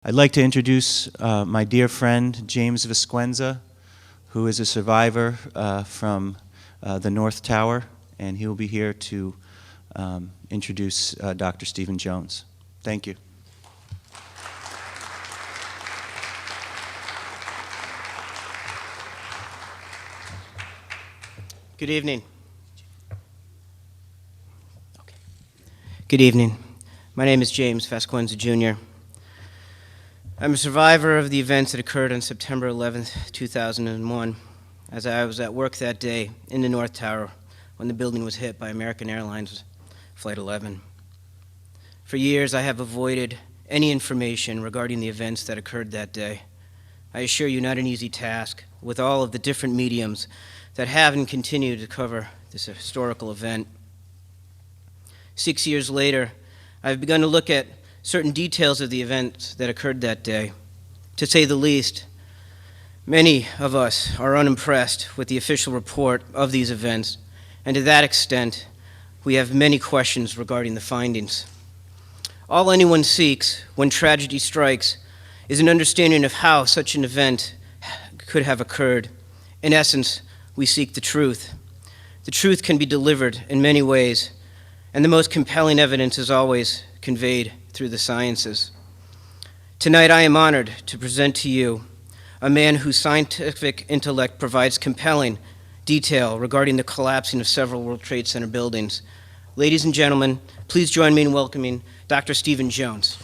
I'd like to introduce my dear friend, James Visquenza, who is a survivor from the North Tower, and he will be here to introduce Dr. Stephen Jones. Thank you. Good evening. Okay. Good evening. My name is James Vasquenza, Jr. I'm a survivor of the events that occurred on September 11th, 2001, as I was at work that day in the North Tower when the building was hit by American Airlines Flight 11. For years, I have avoided any information regarding the events that occurred that day. I assure you, not an easy task, with all of the different mediums that have and continue to cover this historical event. 6 years later, I've begun to look at certain details of the events that occurred that day. To say the least, many of us are unimpressed with the official report of these events, and to that extent, we have many questions regarding the findings. All anyone seeks when tragedy strikes is an understanding of how such an event could have occurred. In essence, we seek the truth. The truth can be delivered in many ways, and the most compelling evidence is always conveyed through the sciences. Tonight, I am honored to present to you a man whose scientific intellect provides compelling detail regarding the collapsing of several World Trade Center buildings. Ladies and gentlemen, please join me in welcoming Dr. Stephen Jones.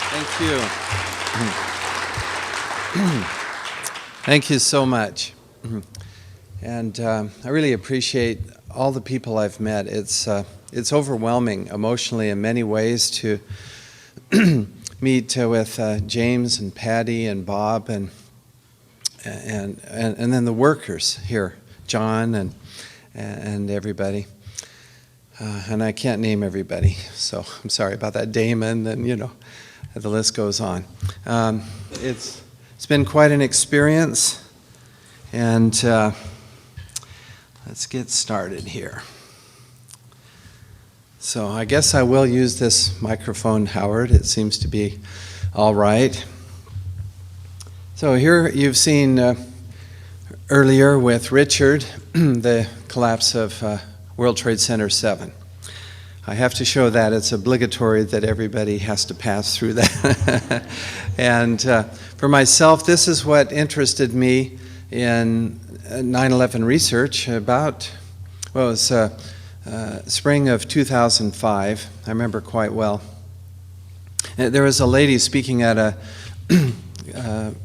Thank you. Thank you so much. And I really appreciate all the people I've met. It's overwhelming emotionally in many ways to meet with James and Patty and Bob and then the workers here, John and everybody. And I can't name everybody, so I'm sorry about that. Damon and the list goes on. It's been quite an experience, and let's get started here. So I guess I will use this microphone, Howard. It seems to be all right. So here you've seen earlier with Richard the collapse of World Trade Center 7. I have to show that. It's obligatory that everybody has to pass through that. And for myself, this is what interested me in 9/11 research about, well, it was spring of 2005. I remember quite well. There was a lady speaking at a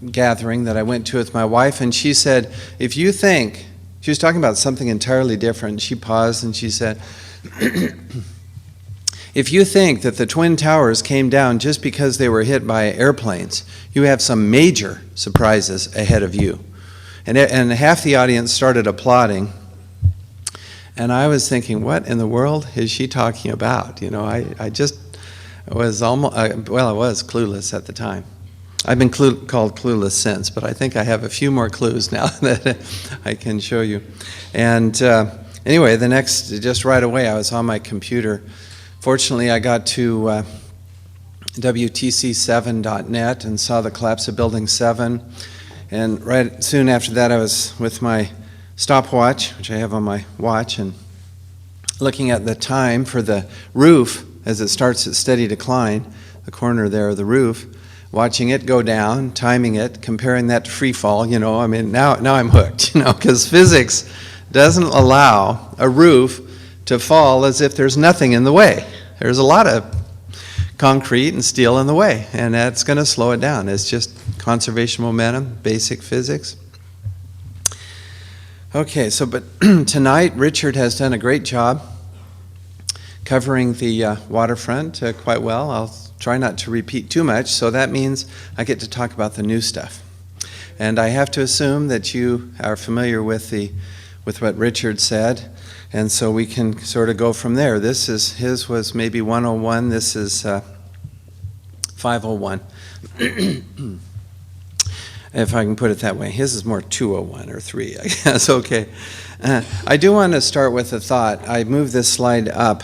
gathering that I went to with my wife, and she said, if you think, she was talking about something entirely different. She paused and she said, if you think that the Twin Towers came down just because they were hit by airplanes, you have some major surprises ahead of you. And half the audience started applauding. And I was thinking, what in the world is she talking about? I just was almost, I was clueless at the time. I've been called clueless since, but I think I have a few more clues now that I can show you. And anyway, just right away, I was on my computer. Fortunately, I got to WTC7.net and saw the collapse of Building 7. And right soon after that, I was with my stopwatch, which I have on my watch, and looking at the time for the roof as it starts its steady decline, the corner there of the roof, watching it go down, timing it, comparing that to free fall. Now I'm hooked, because physics doesn't allow a roof to fall as if there's nothing in the way. There's a lot of concrete and steel in the way, and that's going to slow it down. It's just conservation momentum, basic physics. Okay, but tonight Richard has done a great job covering the waterfront quite well. I'll try not to repeat too much, so that means I get to talk about the new stuff. And I have to assume that you are familiar with what Richard said. And so we can sort of go from there. His was maybe 101. This is 501. If I can put it that way. His is more 201 or 3, I guess. Okay. I do want to start with a thought. I moved this slide up,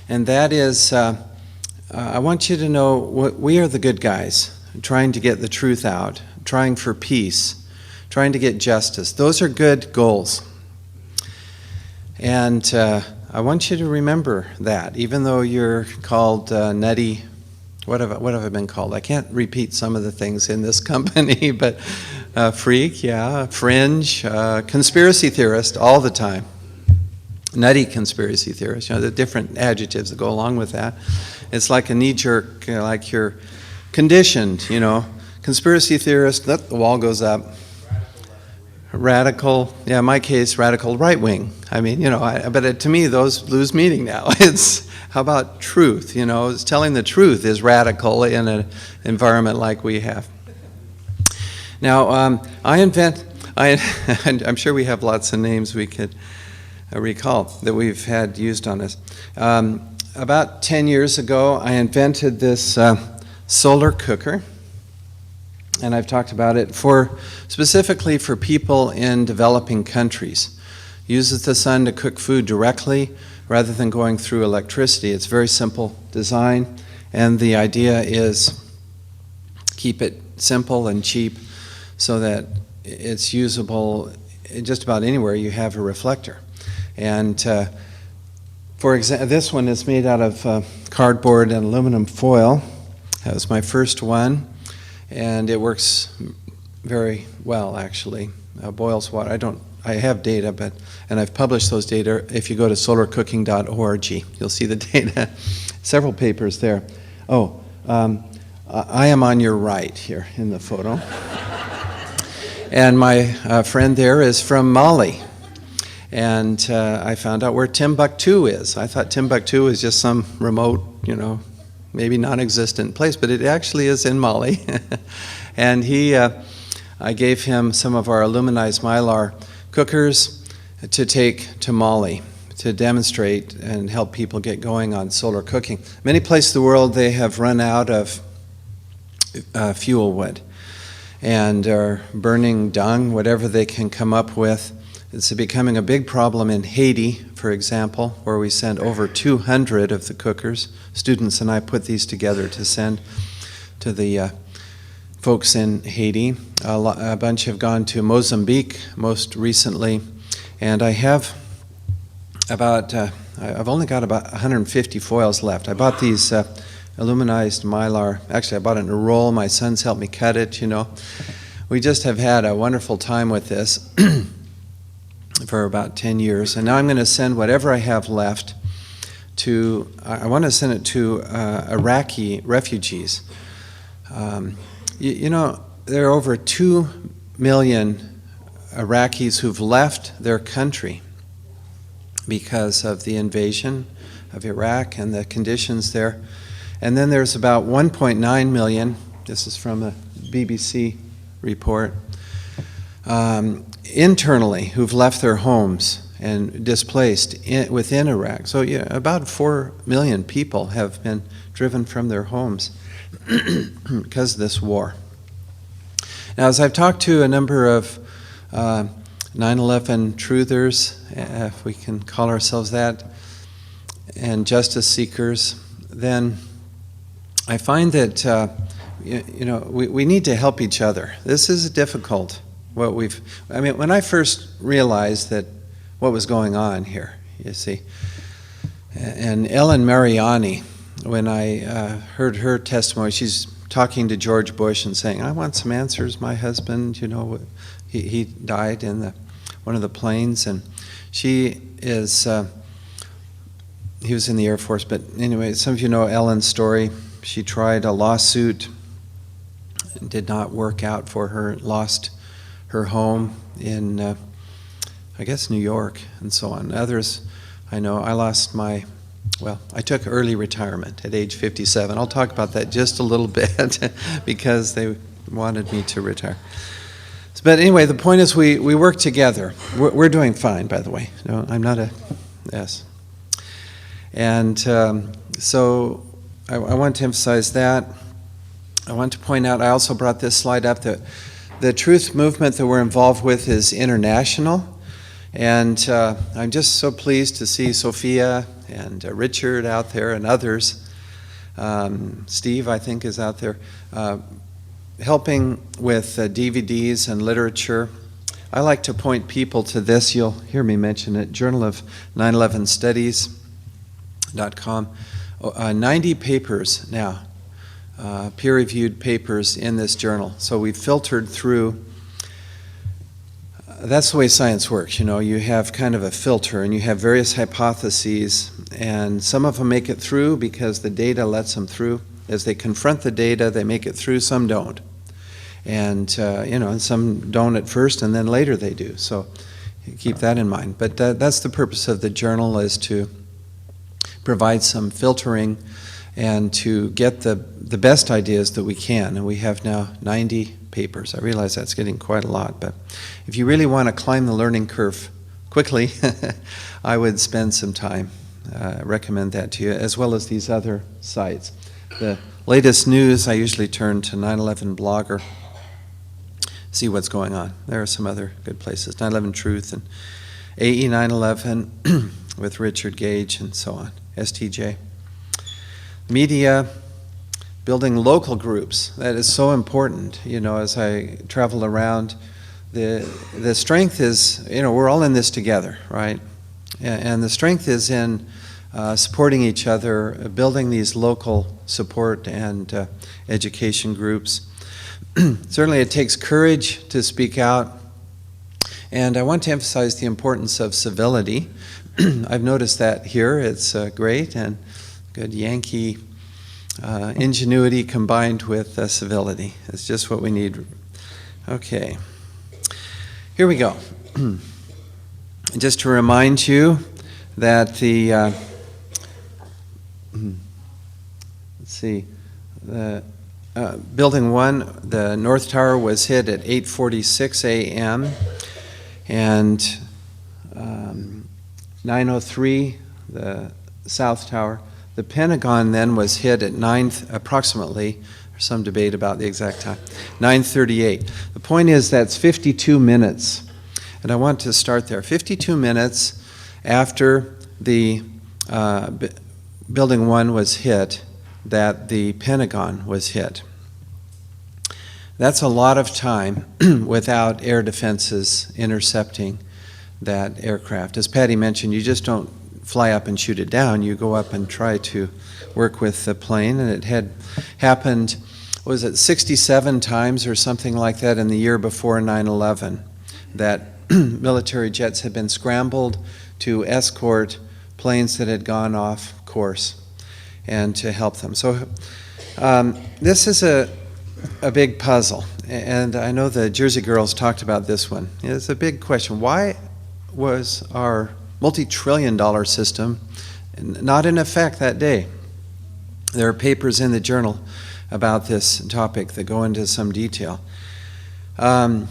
and that is, I want you to know we are the good guys, trying to get the truth out, trying for peace, trying to get justice. Those are good goals. And I want you to remember that, even though you're called nutty. What have I been called? I can't repeat some of the things in this company, but freak, yeah, fringe, conspiracy theorist all the time. Nutty conspiracy theorist, the different adjectives that go along with that. It's like a knee-jerk, like you're conditioned, Conspiracy theorist, the wall goes up. Radical, yeah, in my case, radical right-wing. I mean, but to me, those lose meaning now. It's, how about truth? It's telling the truth is radical in an environment like we have. Now, I'm sure we have lots of names we could recall that we've had used on us. About 10 years ago, I invented this solar cooker. And I've talked about it specifically for people in developing countries. Uses the sun to cook food directly rather than going through electricity. It's very simple design, and the idea is keep it simple and cheap so that it's usable just about anywhere you have a reflector. And for example, this one is made out of cardboard and aluminum foil. That was my first one. And it works very well, actually. Boils water. I have data, and I've published those data. If you go to solarcooking.org, you'll see the data. Several papers there. I am on your right here in the photo. And my friend there is from Mali. And I found out where Timbuktu is. I thought Timbuktu was just some remote, maybe non-existent place, but it actually is in Mali. And I gave him some of our aluminized mylar cookers to take to Mali to demonstrate and help people get going on solar cooking. Many places in the world, they have run out of fuel wood and are burning dung, whatever they can come up with. It's becoming a big problem in Haiti, for example, where we sent over 200 of the cookers. Students and I put these together to send to the folks in Haiti. A bunch have gone to Mozambique most recently, and I have I've only got about 150 foils left. I bought these aluminized mylar. Actually, I bought it in a roll. My sons helped me cut it, We just have had a wonderful time with this for about 10 years, and now I'm going to send whatever I have left I want to send it to Iraqi refugees. There are over 2 million Iraqis who've left their country because of the invasion of Iraq and the conditions there. And then there's about 1.9 million, this is from a BBC report, internally who've left their homes and displaced within Iraq. So about 4 million people have been driven from their homes because of this war. Now, as I've talked to a number of 9/11 truthers, if we can call ourselves that, and justice seekers, then I find that we need to help each other. This is difficult. When I first realized that what was going on here, you see, and Ellen Mariani, when I heard her testimony, she's talking to George Bush and saying, "I want some answers. My husband, he died in one of the planes, and he was in the Air Force." But anyway, some of you know Ellen's story. She tried a lawsuit, did not work out for her, lost her home in, I guess, New York, and so on. Others, I know, I took early retirement at age 57. I'll talk about that just a little bit because they wanted me to retire. But anyway, the point is we work together. We're doing fine, by the way. No, I'm not yes. And so I want to emphasize that. I want to point out, I also brought this slide up, that the truth movement that we're involved with is international. And I'm just so pleased to see Sophia and Richard out there and others. Steve, I think, is out there helping with DVDs and literature. I like to point people to this. You'll hear me mention it. Journal of 9/11 Studies.com. 90 papers now, peer-reviewed papers in this journal. So we've filtered through. That's the way science works. You know, you have kind of a filter, and you have various hypotheses, and some of them make it through because the data lets them through. As they confront the data, they make it through. Some don't, and and some don't at first, and then later they do. So keep that in mind. But that's the purpose of the journal, is to provide some filtering and to get the best ideas that we can. And we have now 90 papers. I realize that's getting quite a lot, but if you really want to climb the learning curve quickly, I would spend some time. Recommend that to you, as well as these other sites. The latest news, I usually turn to 9/11 Blogger, see what's going on. There are some other good places, 9/11 Truth and AE 9/11 with Richard Gage and so on, STJ. Media, building local groups, that is so important. You know, as I travel around, the strength is, we're all in this together, right? And the strength is in supporting each other, building these local support and education groups. Certainly it takes courage to speak out, and I want to emphasize the importance of civility. I've noticed that here. It's great, and good Yankee ingenuity combined with civility. It's just what we need. Okay, here we go. Just to remind you that the Building 1, the North Tower, was hit at 8:46 a.m. and 9:03, the South Tower. The Pentagon then was hit at approximately, there's some debate about the exact time, 9:38. The point is that's 52 minutes, and I want to start there. 52 minutes after the Building 1 was hit, that the Pentagon was hit. That's a lot of time without air defenses intercepting that aircraft. As Patty mentioned, you just don't fly up and shoot it down. You go up and try to work with the plane, and it had happened, was it 67 times or something like that in the year before 9/11, that military jets had been scrambled to escort planes that had gone off course and to help them. So this is a big puzzle, and I know the Jersey girls talked about this one. It's a big question. Why was our multi-trillion-dollar system not in effect that day? There are papers in the journal about this topic that go into some detail. I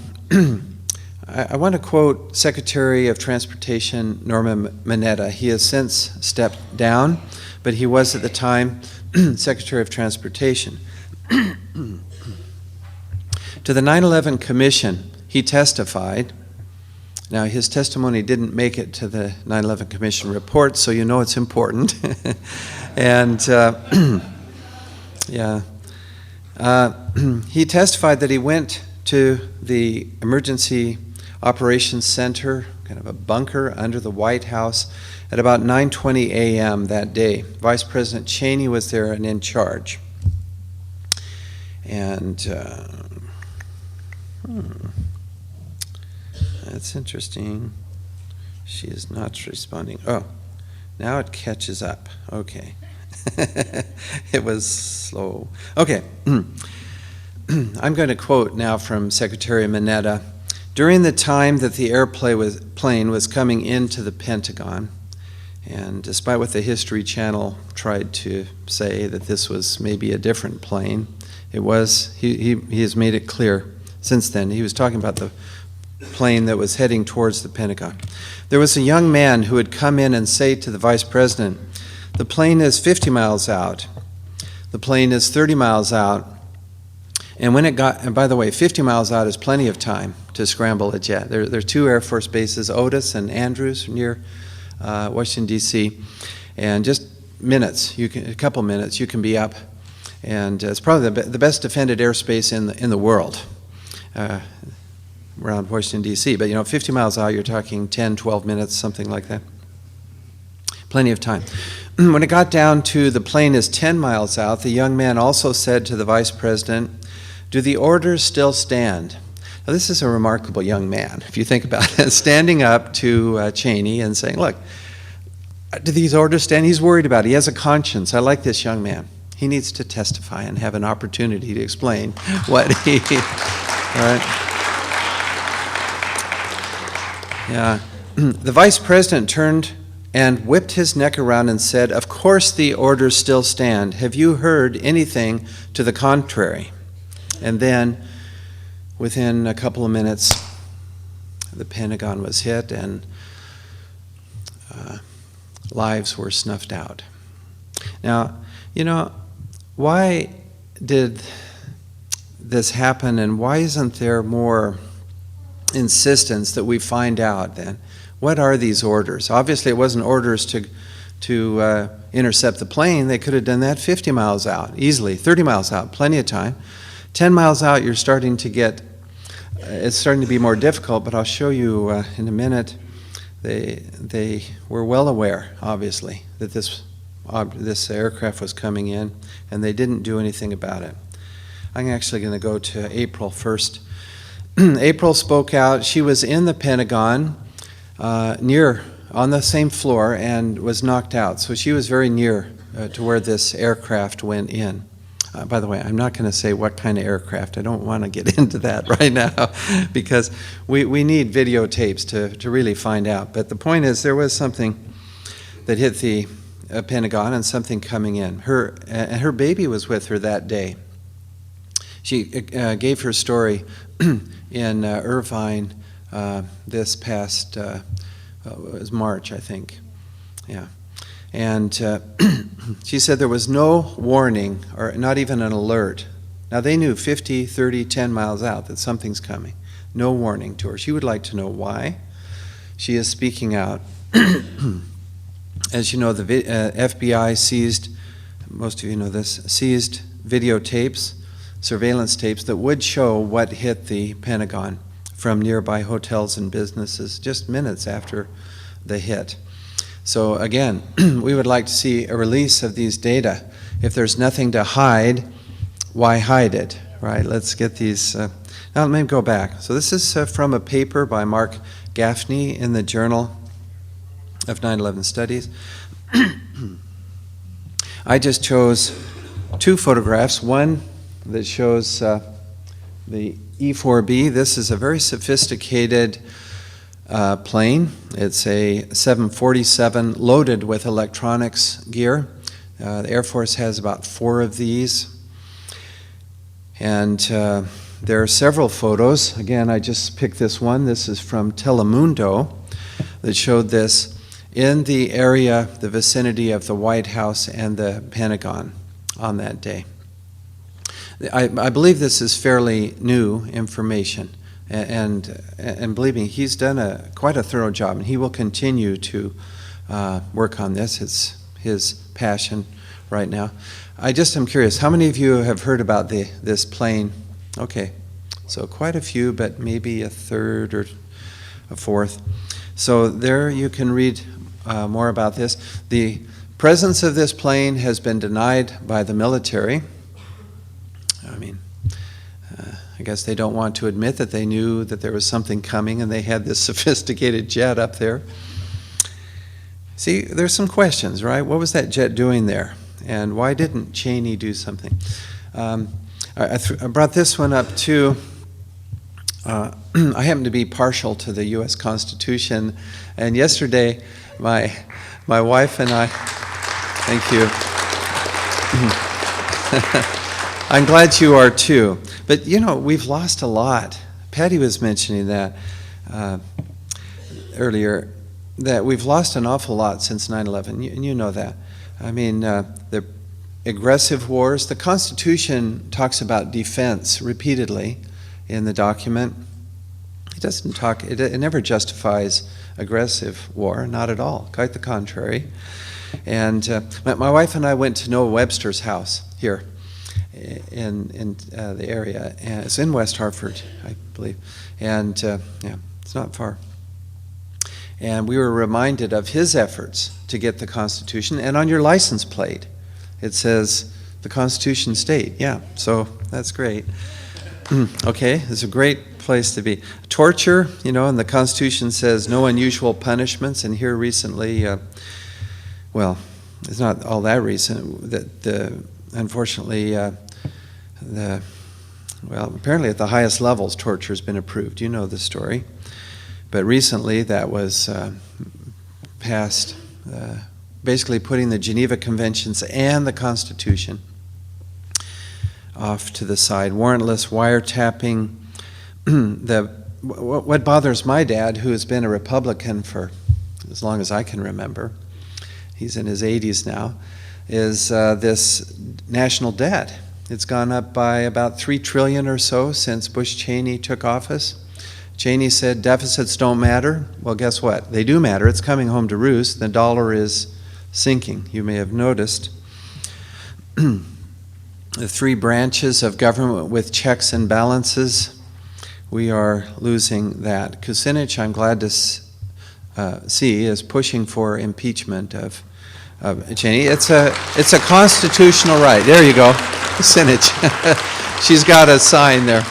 want to quote Secretary of Transportation Norman Mineta. He has since stepped down, but he was at the time Secretary of Transportation. To the 9/11 Commission, he testified. Now, his testimony didn't make it to the 9/11 Commission report, so you know it's important. And he testified that he went to the Emergency Operations Center, kind of a bunker under the White House, at about 9:20 a.m. that day. Vice President Cheney was there and in charge. And that's interesting. She is not responding. Oh, now it catches up. Okay. It was slow. Okay. I'm going to quote now from Secretary Mineta. During the time that the airplane was coming into the Pentagon, and despite what the History Channel tried to say that this was maybe a different plane, it was, he has made it clear since then. He was talking about the plane that was heading towards the Pentagon. There was a young man who would come in and say to the Vice President, "The plane is 50 miles out. The plane is 30 miles out. And when it got, and by the way, 50 miles out is plenty of time to scramble a jet. There are two Air Force bases, Otis and Andrews, near Washington, D.C., and just minutes, a couple minutes, you can be up. And it's probably the best defended airspace in the world around Washington, D.C. But, 50 miles out, you're talking 10, 12 minutes, something like that. Plenty of time. When it got down to the plane is 10 miles out, the young man also said to the vice president, "Do the orders still stand?" Now, this is a remarkable young man, if you think about it, standing up to Cheney and saying, "Look, do these orders stand?" He's worried about it. He has a conscience. I like this young man. He needs to testify and have an opportunity to explain what he... All right? Yeah. The vice president turned and whipped his neck around and said, "Of course the orders still stand. Have you heard anything to the contrary?" And then, within a couple of minutes, the Pentagon was hit and lives were snuffed out. Now, why did this happen, and why isn't there more insistence that we find out then? What are these orders? Obviously, it wasn't orders to intercept the plane. They could have done that 50 miles out, easily, 30 miles out, plenty of time. 10 miles out, you're starting to get, it's starting to be more difficult, but I'll show you in a minute. They were well aware, obviously, that this aircraft was coming in, and they didn't do anything about it. I'm actually going to go to April first. April spoke out. She was in the Pentagon, on the same floor, and was knocked out. So she was very near to where this aircraft went in. By the way, I'm not going to say what kind of aircraft. I don't want to get into that right now because we need videotapes to really find out. But the point is, there was something that hit the Pentagon and something coming in. Her baby was with her that day. She gave her story in Irvine this past, it was March, I think. Yeah. And she said there was no warning or not even an alert. Now, they knew 50, 30, 10 miles out that something's coming. No warning to her. She would like to know why. She is speaking out. As you know, the FBI seized, most of you know this, seized videotapes, surveillance tapes that would show what hit the Pentagon from nearby hotels and businesses just minutes after the hit. So again, we would like to see a release of these data. If there's nothing to hide, why hide it, right? Let's get these. Now let me go back. So this is from a paper by Mark Gaffney in the Journal of 9/11 Studies. I just chose two photographs. One that shows the E-4B. This is a very sophisticated plane. It's a 747 loaded with electronics gear. The Air Force has about 4 of these. And there are several photos. Again, I just picked this one. This is from Telemundo that showed this in the area, the vicinity of the White House and the Pentagon on that day. I believe this is fairly new information. And believe me, he's done quite a thorough job, and he will continue to work on this. It's his passion right now. I just am curious, how many of you have heard about this plane? Okay, so quite a few, but maybe a third or a fourth. So there you can read more about this. The presence of this plane has been denied by the military. I mean, I guess they don't want to admit that they knew that there was something coming and they had this sophisticated jet up there. See, there's some questions, right? What was that jet doing there? And why didn't Cheney do something? I brought this one up too. I happen to be partial to the U.S. Constitution, and yesterday my wife and I, thank you. I'm glad you are too. But we've lost a lot. Patty was mentioning that earlier, that we've lost an awful lot since 9/11. You know that. I mean, the aggressive wars. The Constitution talks about defense repeatedly in the document. It doesn't talk, it never justifies aggressive war, not at all, quite the contrary. And my wife and I went to Noah Webster's house here in the area. And it's in West Hartford, I believe. And yeah, it's not far. And we were reminded of his efforts to get the Constitution. And on your license plate, it says the Constitution state. Yeah, so that's great. Okay, it's a great place to be. Torture, and the Constitution says no unusual punishments. And here recently, well, it's not all that recent, that unfortunately, apparently at the highest levels, torture has been approved. You know the story. But recently, that was passed, basically putting the Geneva Conventions and the Constitution off to the side. Warrantless wiretapping. What bothers my dad, who has been a Republican for as long as I can remember, he's in his 80s now, is this national debt. It's gone up by about $3 trillion or so since Bush Cheney took office. Cheney said deficits don't matter. Well, guess what? They do matter. It's coming home to roost. The dollar is sinking. You may have noticed. The three branches of government with checks and balances, we are losing that. Kucinich, I'm glad to see, is pushing for impeachment of Cheney. It's a constitutional right. There you go, Kucinich. She's got a sign there.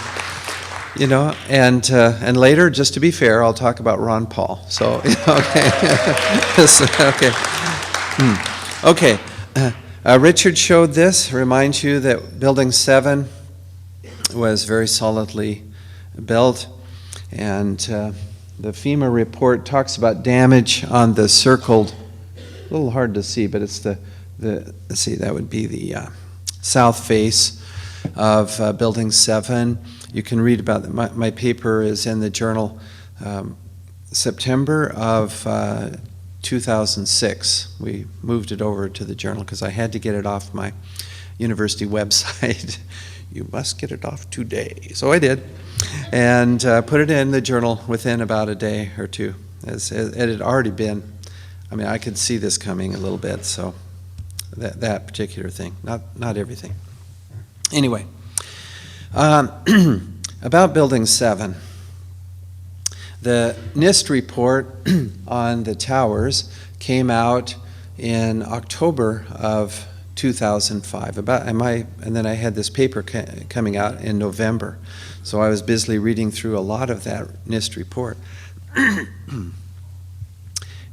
And later, just to be fair, I'll talk about Ron Paul. So, okay. Okay. Richard showed this, reminds you that Building 7 was very solidly built, and the FEMA report talks about damage on the circled, a little hard to see, but it's let's see, that would be the south face of Building 7. You can read about it. My paper is in the journal September of 2006. We moved it over to the journal because I had to get it off my university website. You must get it off today. So I did, and put it in the journal within about a day or two. As it had already been, I could see this coming a little bit, so that particular thing, not everything. Anyway. About Building 7, the NIST report on the towers came out in October of 2005. And then I had this paper coming out in November, so I was busily reading through a lot of that NIST report,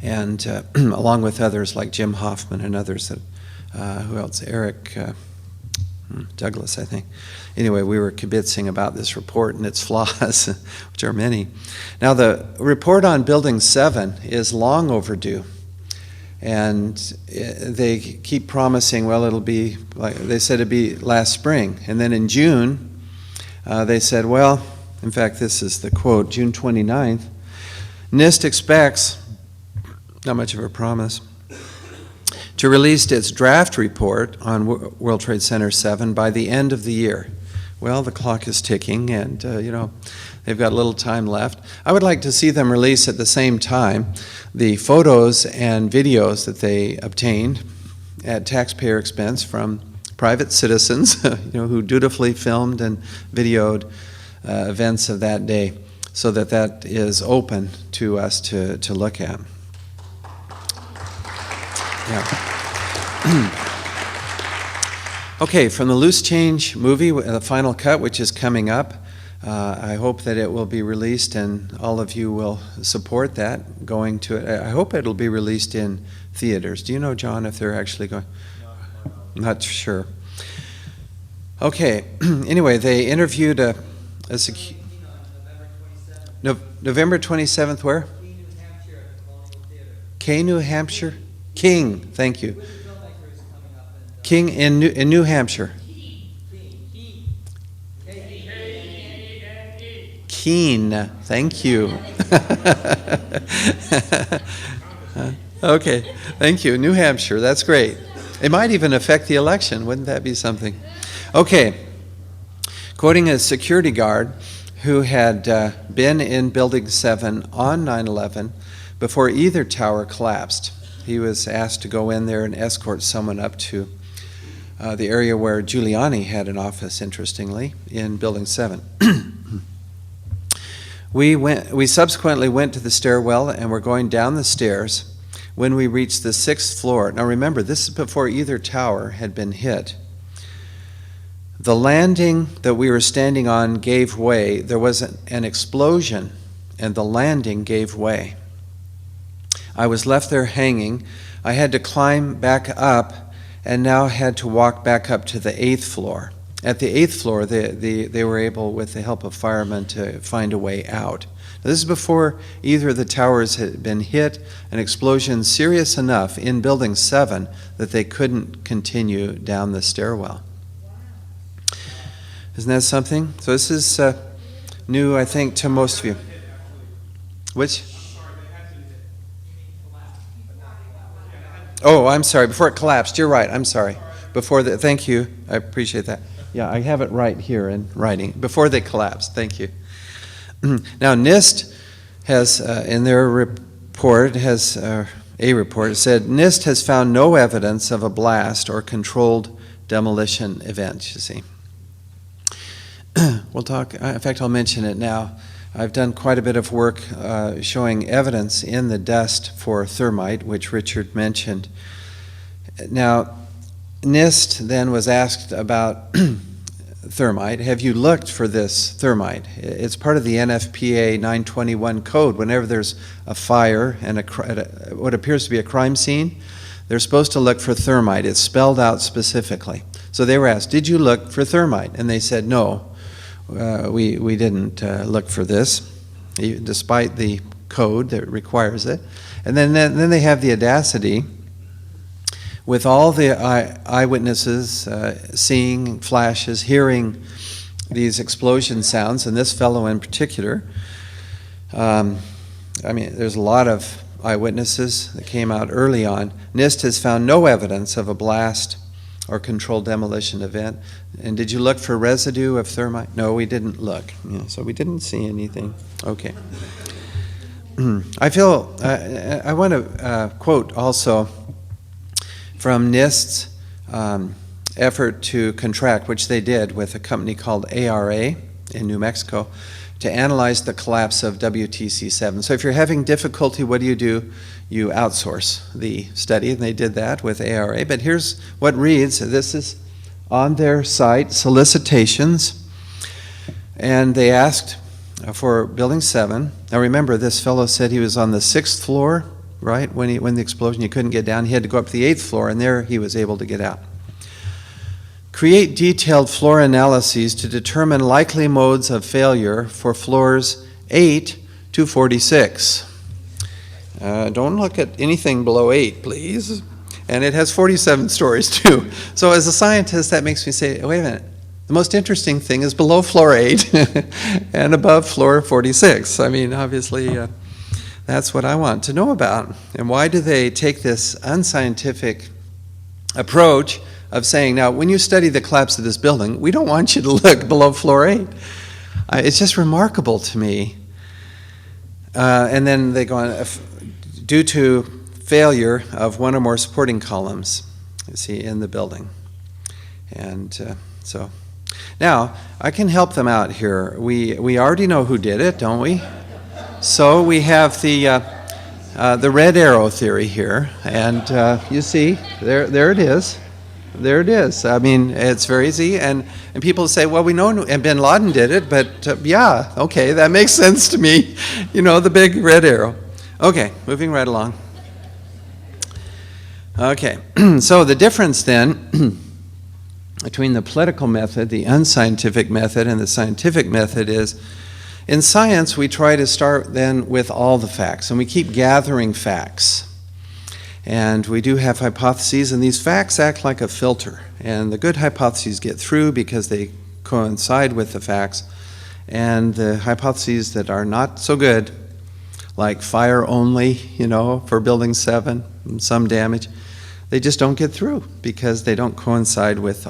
and along with others like Jim Hoffman and others that who else? Eric Douglas, I think. Anyway, we were kibitzing about this report and its flaws, which are many. Now, the report on Building 7 is long overdue. And they keep promising, well, it'll be, like they said it'd be last spring. And then in June, they said, well, in fact, this is the quote, June 29th, NIST expects, not much of a promise, to release its draft report on World Trade Center 7 by the end of the year. Well, the clock is ticking, and they've got a little time left. I would like to see them release at the same time the photos and videos that they obtained at taxpayer expense from private citizens, who dutifully filmed and videoed events of that day, so that is open to us to look at. Yeah. Okay, from the Loose Change movie, the final cut, which is coming up, I hope that it will be released and all of you will support that, going to it. I hope it'll be released in theaters. Do you know, John, if they're actually going? No. Not sure. Okay, anyway, they interviewed a November 27th, where? Keene, New Hampshire. King, thank you. King in New Hampshire. Keene, thank you. Okay, thank you. New Hampshire, that's great. It might even affect the election. Wouldn't that be something? Okay. Quoting a security guard who had been in Building 7 on 9/11 before either tower collapsed. He was asked to go in there and escort someone up to the area where Giuliani had an office, interestingly, in Building 7. We subsequently went to the stairwell and were going down the stairs when we reached the 6th floor. Now remember, this is before either tower had been hit. The landing that we were standing on gave way. There was an explosion, and the landing gave way. I was left there hanging. I had to climb back up, and now had to walk back up to the 8th floor. At the 8th floor, they were able, with the help of firemen, to find a way out. Now, this is before either of the towers had been hit, an explosion serious enough in Building 7 that they couldn't continue down the stairwell. Isn't that something? So this is new, I think, to most of you. Which? Oh, I'm sorry. Before it collapsed. You're right. I'm sorry. Before the. Thank you. I appreciate that. Yeah, I have it right here in writing. Before they collapsed. Thank you. Now, NIST has, in their report, a report, it said, NIST has found no evidence of a blast or controlled demolition event, you see. We'll talk, in fact, I'll mention it now. I've done quite a bit of work showing evidence in the dust for thermite, which Richard mentioned. Now, NIST then was asked about thermite. Have you looked for this thermite? It's part of the NFPA 921 code. Whenever there's a fire and what appears to be a crime scene, they're supposed to look for thermite. It's spelled out specifically. So they were asked, did you look for thermite? And they said, no. We didn't look for this, despite the code that requires it. And then they have the audacity, with all the eyewitnesses seeing flashes, hearing these explosion sounds, and this fellow in particular. I mean, there's a lot of eyewitnesses that came out early on. NIST has found no evidence of a blast or controlled demolition event. And did you look for residue of thermite? No, we didn't look. Yeah, so we didn't see anything. Okay. I feel, I want to quote also from NIST's effort to contract, which they did with a company called ARA in New Mexico, to analyze the collapse of WTC-7. So if you're having difficulty, what do? You outsource the study, and they did that with ARA. But here's what reads. This is on their site, solicitations, and they asked for Building 7. Now remember, this fellow said he was on the 6th floor, right? When the explosion, he couldn't get down. He had to go up to the 8th floor, and there he was able to get out. Create detailed floor analyses to determine likely modes of failure for floors 8 to 46. Don't look at anything below 8, please. And it has 47 stories, too. So as a scientist, that makes me say, wait a minute. The most interesting thing is below floor 8 and above floor 46. I mean, obviously, that's what I want to know about. And why do they take this unscientific approach of saying, now, when you study the collapse of this building, we don't want you to look below floor 8. It's just remarkable to me. And then they go on, due to failure of one or more supporting columns, you see, in the building. And so, now, I can help them out here. We already know who did it, don't we? So we have the red arrow theory here. And you see, there it is. There it is. I mean, it's very easy, and people say, well, we know bin Laden did it, but yeah, okay, that makes sense to me. You know, the big red arrow. Okay, moving right along. Okay, so the difference then between the political method, the unscientific method, and the scientific method is, in science, we try to start then with all the facts, and we keep gathering facts. And we do have hypotheses, and these facts act like a filter. And the good hypotheses get through because they coincide with the facts. And the hypotheses that are not so good, like fire only, you know, for Building 7, and some damage, they just don't get through because they don't coincide with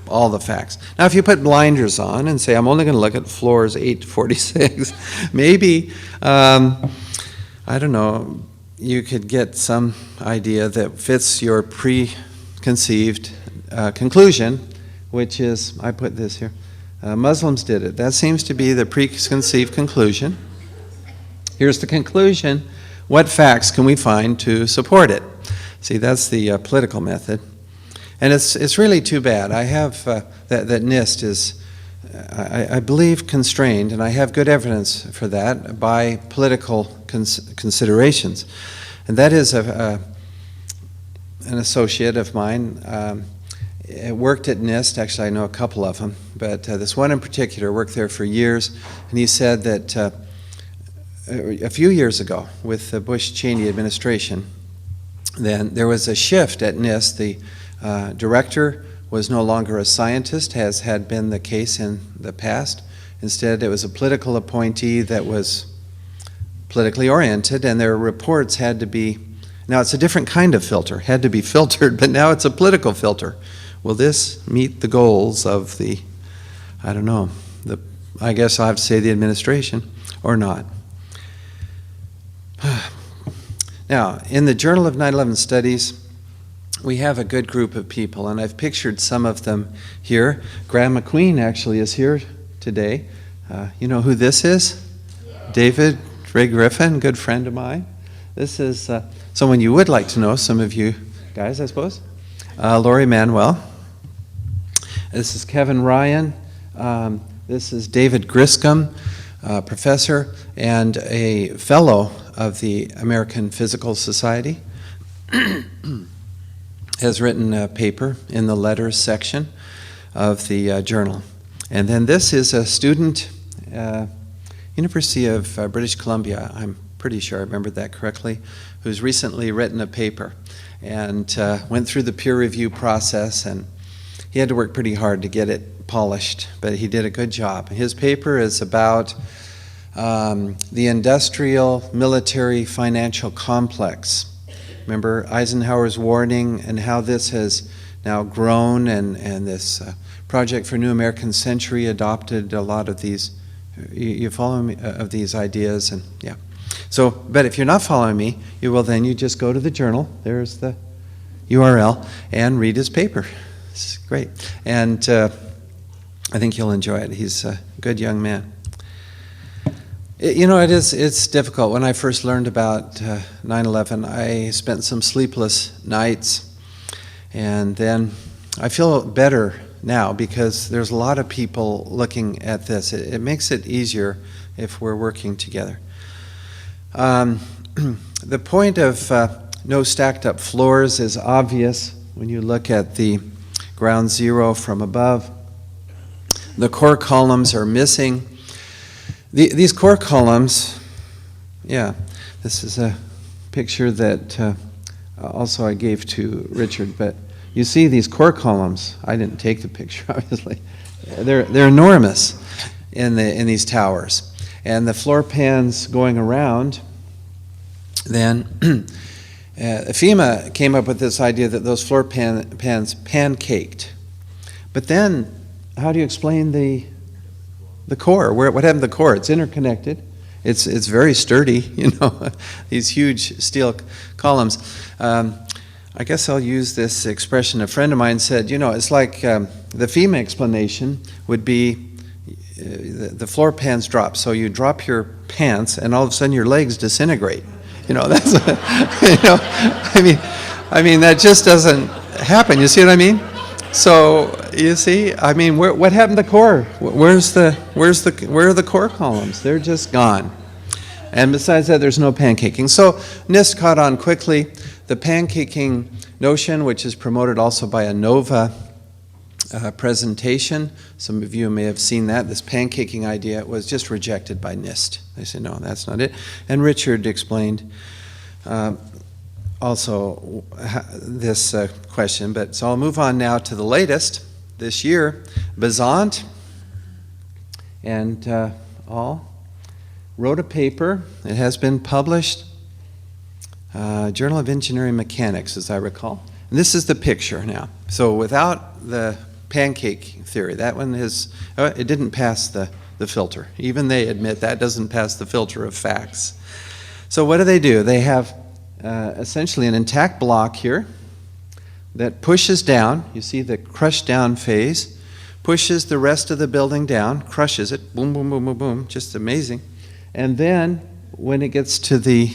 all the facts. Now, if you put blinders on and say, I'm only going to look at floors 8 to 46, maybe, I don't know, you could get some idea that fits your preconceived conclusion, which is, I put this here, Muslims did it. That seems to be the preconceived conclusion. Here's the conclusion. What facts can we find to support it? See, that's the political method. And it's really too bad. I have that NIST is, I believe, constrained, and I have good evidence for that by political considerations. And that is an associate of mine. Worked at NIST. Actually, I know a couple of them, but this one in particular worked there for years, and he said that a few years ago, with the Bush-Cheney administration, then there was a shift at NIST. The director was no longer a scientist, as had been the case in the past. Instead, it was a political appointee that was politically oriented, and their reports had to be, now it's a different kind of filter, had to be filtered, but now it's a political filter. Will this meet the goals of the, I don't know, I guess I'll have to say the administration, or not? Now, in the Journal of 9/11 Studies, we have a good group of people, and I've pictured some of them here. Graham McQueen actually is here today. You know who this is? Yeah. David Ray Griffin, good friend of mine. This is someone you would like to know, some of you guys, I suppose. Laurie Manuel. This is Kevin Ryan. This is David Griscom, professor and a fellow of the American Physical Society. Has written a paper in the letters section of the journal. And then this is a student, University of British Columbia, I'm pretty sure I remembered that correctly, who's recently written a paper and went through the peer review process, and he had to work pretty hard to get it polished, but he did a good job. His paper is about the industrial military financial complex. Remember Eisenhower's warning and how this has now grown, and this Project for New American Century adopted a lot of these, you follow me, of these ideas, and yeah. So, but if you're not following me, you just go to the journal, there's the URL, and read his paper. It's great. And I think you'll enjoy it. He's a good young man. You know, it's difficult. When I first learned about 9/11, I spent some sleepless nights, and then I feel better now because there's a lot of people looking at this. It makes it easier if we're working together. The point of no stacked up floors is obvious when you look at the ground zero from above. The core columns are missing. These core columns, yeah, this is a picture that also I gave to Richard, but you see these core columns. I didn't take the picture, obviously. They're enormous in these towers. And the floor pans going around, then FEMA came up with this idea that those floor pans pancaked. But then, how do you explain the core? What happened to the core? It's interconnected. It's very sturdy, you know, these huge steel columns. I guess I'll use this expression. A friend of mine said, you know, it's like the FEMA explanation would be the floor pans drop. So you drop your pants, and all of a sudden your legs disintegrate. You know, that's you know, I mean that just doesn't happen. You see what I mean? So you see, I mean, what happened to the core? Where are the core columns? They're just gone. And besides that, there's no pancaking. So NIST caught on quickly. The pancaking notion, which is promoted also by a NOVA presentation, some of you may have seen that. This pancaking idea was just rejected by NIST. They said, no, that's not it. And Richard explained also this question, but so I'll move on now to the latest this year. Bezant and all wrote a paper. It has been published. Journal of Engineering Mechanics, as I recall. And this is the picture now. So without the pancake theory, that one it didn't pass the filter. Even they admit that doesn't pass the filter of facts. So what do? They have essentially an intact block here that pushes down. You see the crush down phase, pushes the rest of the building down, crushes it, boom, boom, boom, boom, boom, just amazing. And then when it gets to the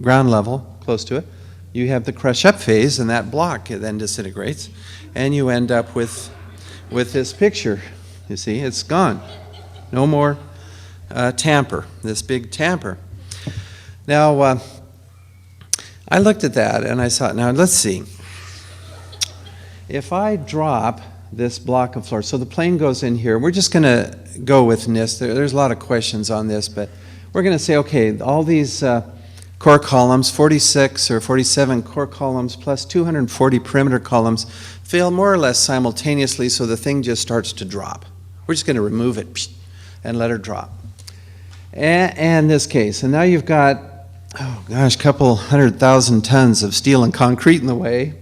ground level, close to it, you have the crush up phase, and that block then disintegrates, and you end up with this picture. You see, it's gone. No more tamper, this big tamper. Now, I looked at that and I thought, now let's see. If I drop this block of floor, so the plane goes in here, we're just going to go with NIST. There's a lot of questions on this, but we're going to say, okay, all these core columns, 46 or 47 core columns plus 240 perimeter columns, fail more or less simultaneously, so the thing just starts to drop. We're just going to remove it and let her drop. And this case, and now you've got, oh gosh, a couple 100,000 tons of steel and concrete in the way.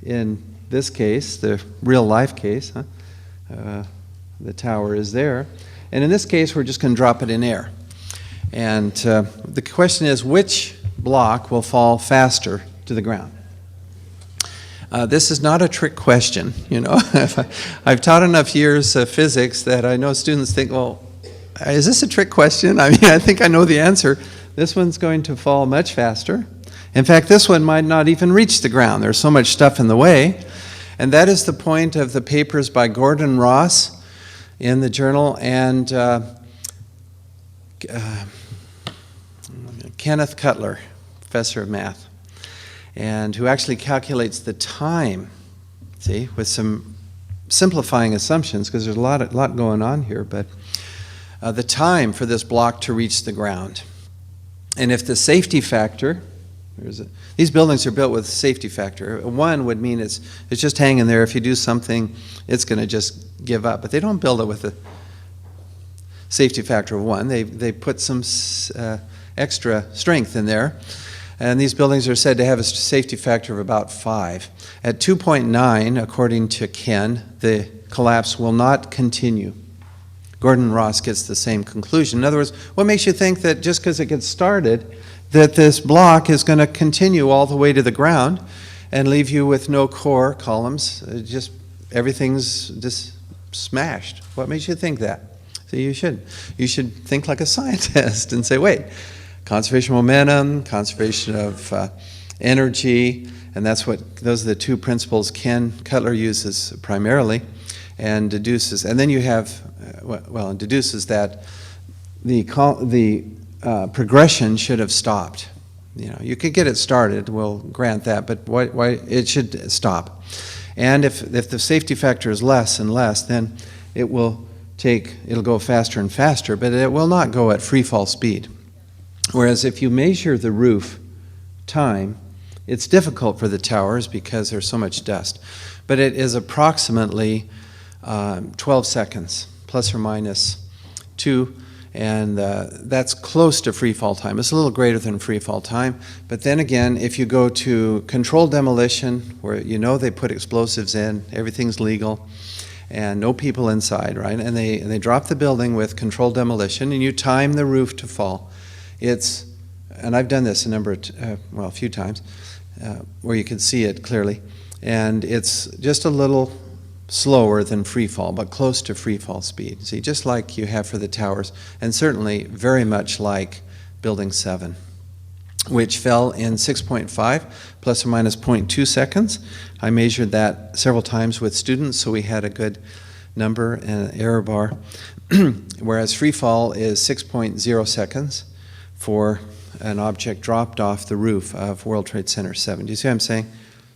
In this case, the real life case, the tower is there. And in this case, we're just going to drop it in air. And the question is, which block will fall faster to the ground? This is not a trick question, you know. I've taught enough years of physics that I know students think, well, is this a trick question? I mean, I think I know the answer. This one's going to fall much faster. In fact, this one might not even reach the ground. There's so much stuff in the way. And that is the point of the papers by Gordon Ross in the journal and Kenneth Cutler, professor of math, and who actually calculates the time, see, with some simplifying assumptions, because there's a lot going on here, but the time for this block to reach the ground. And if the safety factor, these buildings are built with safety factor. 1 would mean it's just hanging there. If you do something, it's going to just give up. But they don't build it with a safety factor of 1. They put some extra strength in there. And these buildings are said to have a safety factor of about 5. At 2.9, according to Ken, the collapse will not continue. Gordon Ross gets the same conclusion. In other words, what makes you think that just because it gets started, that this block is going to continue all the way to the ground and leave you with no core columns? Just everything's just smashed. What makes you think that? So you should think like a scientist and say, wait, conservation of momentum, conservation of energy, and those are the 2 principles Ken Cutler uses primarily, and deduces. And then you have, deduces that the progression should have stopped. You know, you could get it started, we'll grant that, but why it should stop. And if the safety factor is less and less, then it'll go faster and faster, but it will not go at free fall speed. Whereas if you measure the roof time, it's difficult for the towers because there's so much dust. But it is approximately 12 seconds, plus or minus 2, and that's close to free fall time. It's a little greater than free fall time. But then again, if you go to controlled demolition, where you know they put explosives in, everything's legal, and no people inside, right? And they drop the building with controlled demolition, and you time the roof to fall. And I've done this a few times, where you can see it clearly, and it's just a little slower than free fall, but close to free fall speed. See, just like you have for the towers, and certainly very much like Building 7, which fell in 6.5 plus or minus 0.2 seconds. I measured that several times with students, so we had a good number and an error bar. Whereas free fall is 6.0 seconds for an object dropped off the roof of World Trade Center 7. Do you see what I'm saying?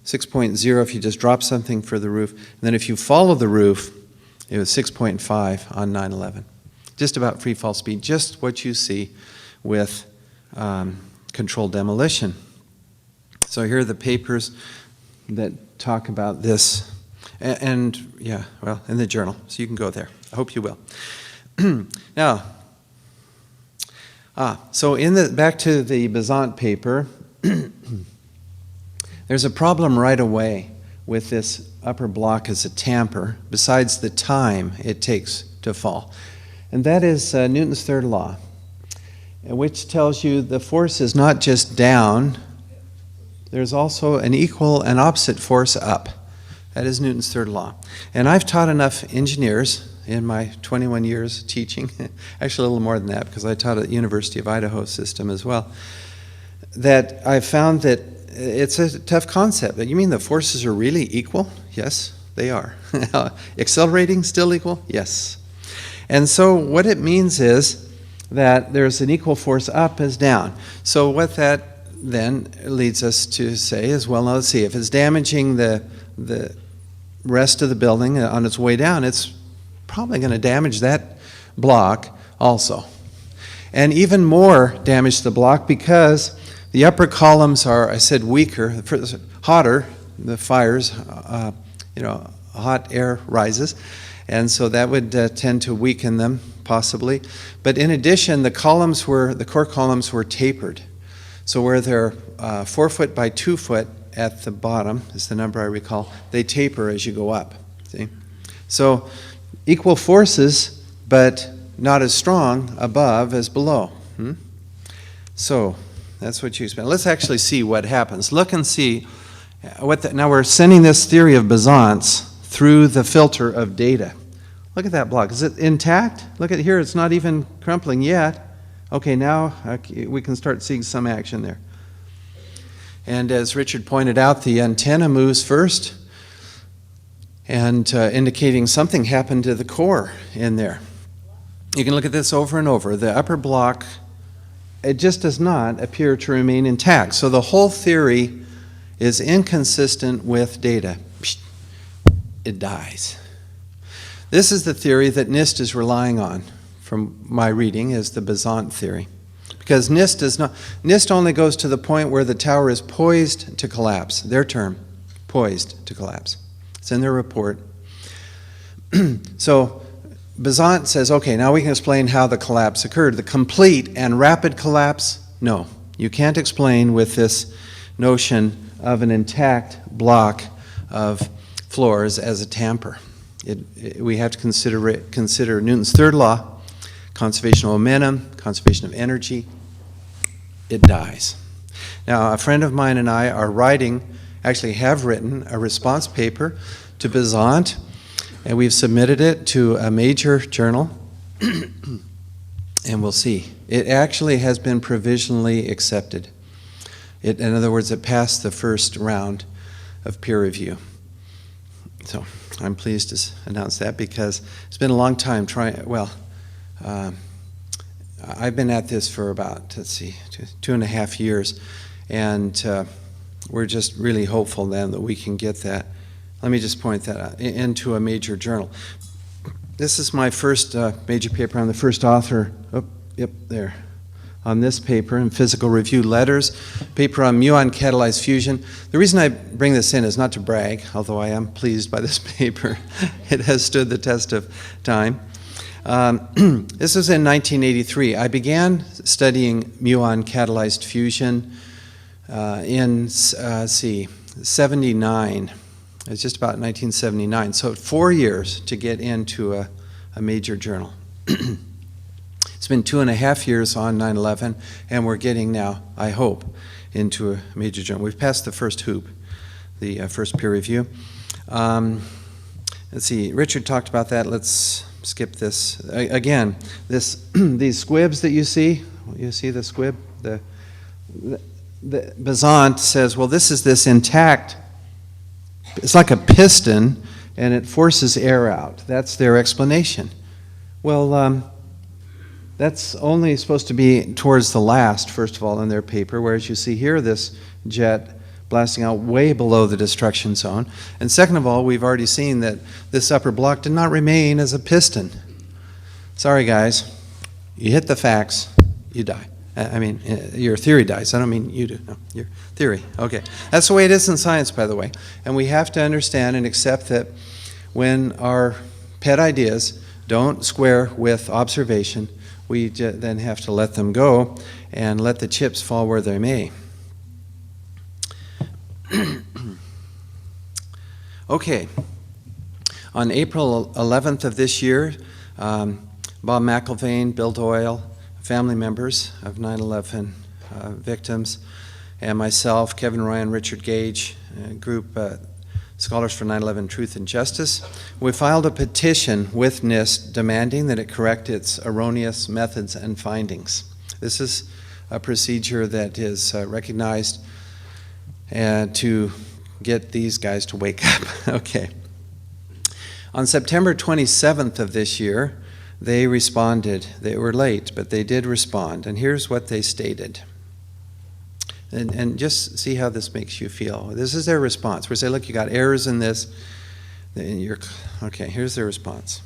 6.0 if you just drop something for the roof. And then if you follow the roof, it was 6.5 on 9/11. Just about free fall speed, just what you see with controlled demolition. So here are the papers that talk about this. And yeah, well, in the journal, so you can go there. I hope you will. Now, so back to the Besant paper, there's a problem right away with this upper block as a tamper, besides the time it takes to fall. And that is Newton's third law, which tells you the force is not just down, there's also an equal and opposite force up. That is Newton's third law. And I've taught enough engineers in my 21 years teaching, actually a little more than that because I taught at the University of Idaho system as well, that I've found that it's a tough concept. You mean the forces are really equal? Yes, they are. Accelerating, still equal? Yes. And so what it means is that there's an equal force up as down. So what that then leads us to say is, well, now let's see, if it's damaging the rest of the building on its way down, it's probably going to damage that block also. And even more damage the block because the upper columns are, I said, weaker, hotter, the fires, hot air rises, and so that would tend to weaken them, possibly. But in addition, the core columns were tapered. So where they're 4 foot by 2 foot at the bottom, is the number I recall, they taper as you go up, see? So equal forces, but not as strong above as below. So that's what you expect. Let's actually see what happens. Look and see now we're sending this theory of Besant's through the filter of data. Look at that block. Is it intact? Look at here, it's not even crumpling yet. Okay, now we can start seeing some action there. And as Richard pointed out, the antenna moves first and indicating something happened to the core in there. You can look at this over and over. The upper block, it just does not appear to remain intact. So the whole theory is inconsistent with data. It dies. This is the theory that NIST is relying on, from my reading, is the Besant theory. Because NIST only goes to the point where the tower is poised to collapse. Their term, poised to collapse. It's in their report. So Besant says, okay, now we can explain how the collapse occurred. The complete and rapid collapse, no. You can't explain with this notion of an intact block of floors as a tamper. We have to consider Newton's third law, conservation of momentum, conservation of energy. It dies. Now, a friend of mine and I are have written a response paper to Besant, and we've submitted it to a major journal, and we'll see. It actually has been provisionally accepted. In other words, it passed the first round of peer review. So I'm pleased to announce that because it's been a long time trying. I've been at this for about, 2.5 years, and we're just really hopeful then that we can get that. Let me just point that out, into a major journal. This is my first major paper. I'm the first author, on this paper in Physical Review Letters, paper on muon catalyzed fusion. The reason I bring this in is not to brag, although I am pleased by this paper. It has stood the test of time. This was in 1983. I began studying muon catalyzed fusion in 79. It's just about 1979. So 4 years to get into a major journal. It's been 2.5 years on 9/11, and we're getting now, I hope, into a major journal. We've passed the first hoop, the first peer review. Let's see, Richard talked about that. Let's skip this. Again, these squibs that you see the squib? The Besant says, well, this is this intact, it's like a piston, and it forces air out. That's their explanation. Well, that's only supposed to be towards the last, first of all, in their paper, whereas you see here this jet blasting out way below the destruction zone. And second of all, we've already seen that this upper block did not remain as a piston. Sorry, guys. You hit the facts, you die. I mean, your theory dies. I don't mean you do. No, your theory. Okay. That's the way it is in science, by the way. And we have to understand and accept that when our pet ideas don't square with observation, we then have to let them go and let the chips fall where they may. Okay. On April 11th of this year, Bob McIlvaine, Bill Doyle, family members of 9/11 victims, and myself, Kevin Ryan, Richard Gage, group Scholars for 9/11 Truth and Justice, we filed a petition with NIST demanding that it correct its erroneous methods and findings. This is a procedure that is recognized to get these guys to wake up. Okay. On September 27th of this year, they responded. They were late, but they did respond. And here's what they stated. And just see how this makes you feel. This is their response. We say, look, you got errors in this. Okay, here's their response.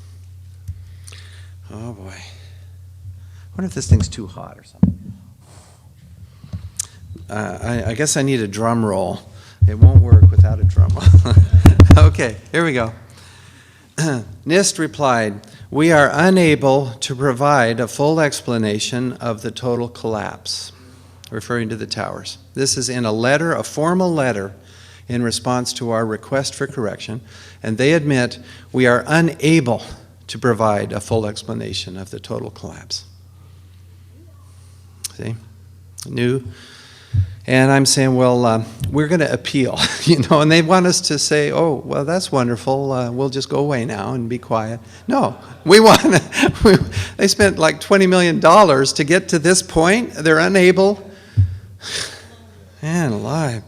Oh, boy. I wonder if this thing's too hot or something. I guess I need a drum roll. It won't work without a drum roll. Okay, here we go. NIST replied, "We are unable to provide a full explanation of the total collapse," referring to the towers. This is in a letter, a formal letter, in response to our request for correction, and they admit we are unable to provide a full explanation of the total collapse. See? New. And I'm saying, well, we're going to appeal, and they want us to say, oh, well, that's wonderful. We'll just go away now and be quiet. No, we want to. They spent like $20 million to get to this point. They're unable. Man alive.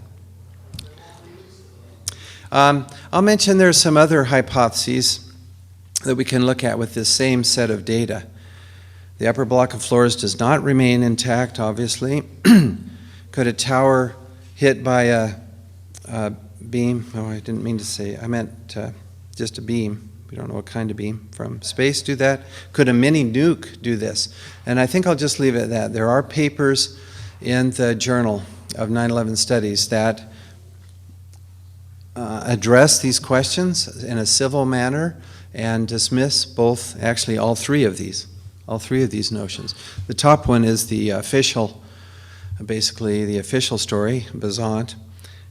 I'll mention there's some other hypotheses that we can look at with this same set of data. The upper block of floors does not remain intact, obviously. Could a tower hit by a beam? Oh, I didn't mean to say. I meant just a beam. We don't know what kind of beam from space do that. Could a mini nuke do this? And I think I'll just leave it at that. There are papers in the Journal of 9/11 Studies that address these questions in a civil manner and dismiss both, actually all three of these notions. The top one is the official, basically the official story, Besant,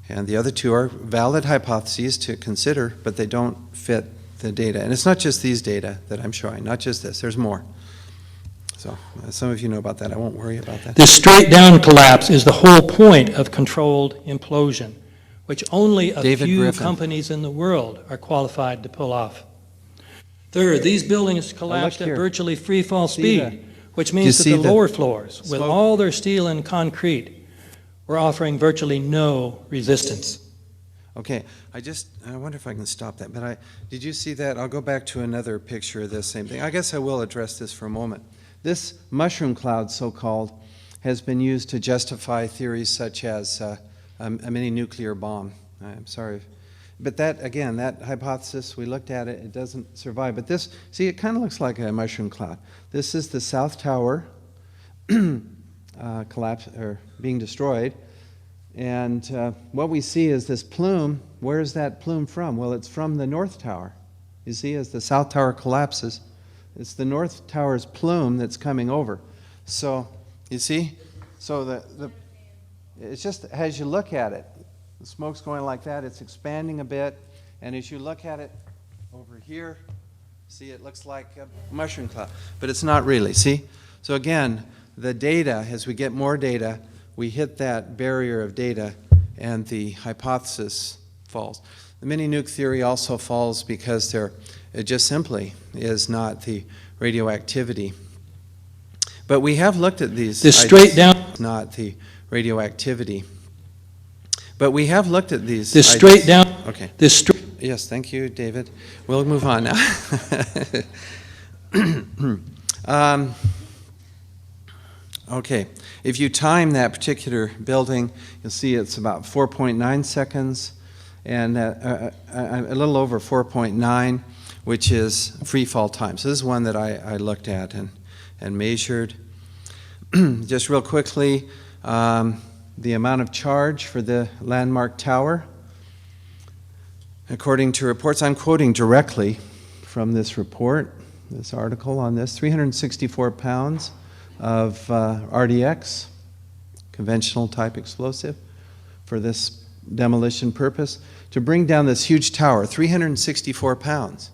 and the other two are valid hypotheses to consider, but they don't fit the data. And it's not just these data that I'm showing, not just this, there's more. So some of you know about that, I won't worry about that. This straight-down collapse is the whole point of controlled implosion, which only a few companies in the world are qualified to pull off. Third, these buildings collapsed at virtually free-fall speed, which means that the lower floors, with all their steel and concrete, were offering virtually no resistance. Okay, I wonder if I can stop that, but did you see that? I'll go back to another picture of this same thing. I guess I will address this for a moment. This mushroom cloud, so-called, has been used to justify theories such as a mini nuclear bomb. I'm sorry. But that, again, that hypothesis, we looked at it, it doesn't survive. But this, see, it kind of looks like a mushroom cloud. This is the South Tower collapse, or being destroyed. And what we see is this plume. Where is that plume from? Well, it's from the North Tower. You see, as the South Tower collapses, it's the North Tower's plume that's coming over. So, you see? So it's just, as you look at it, the smoke's going like that, it's expanding a bit, and as you look at it over here, see, it looks like a mushroom cloud, but it's not really, see? So again, the data, as we get more data, we hit that barrier of data, and the hypothesis falls. The mini-nuke theory also falls because it just simply is not the radioactivity. But we have looked at these. This straight down. Not the radioactivity. But we have looked at these. This straight down. Okay. This straight. Yes, thank you, David. We'll move on now. Okay. If you time that particular building, you'll see it's about 4.9 seconds, and a little over 4.9, which is free fall time. So this is one that I looked at and measured. Just real quickly, the amount of charge for the landmark tower, according to reports, I'm quoting directly from this report, this article on this, 364 pounds of RDX, conventional type explosive, for this demolition purpose, to bring down this huge tower, 364 pounds.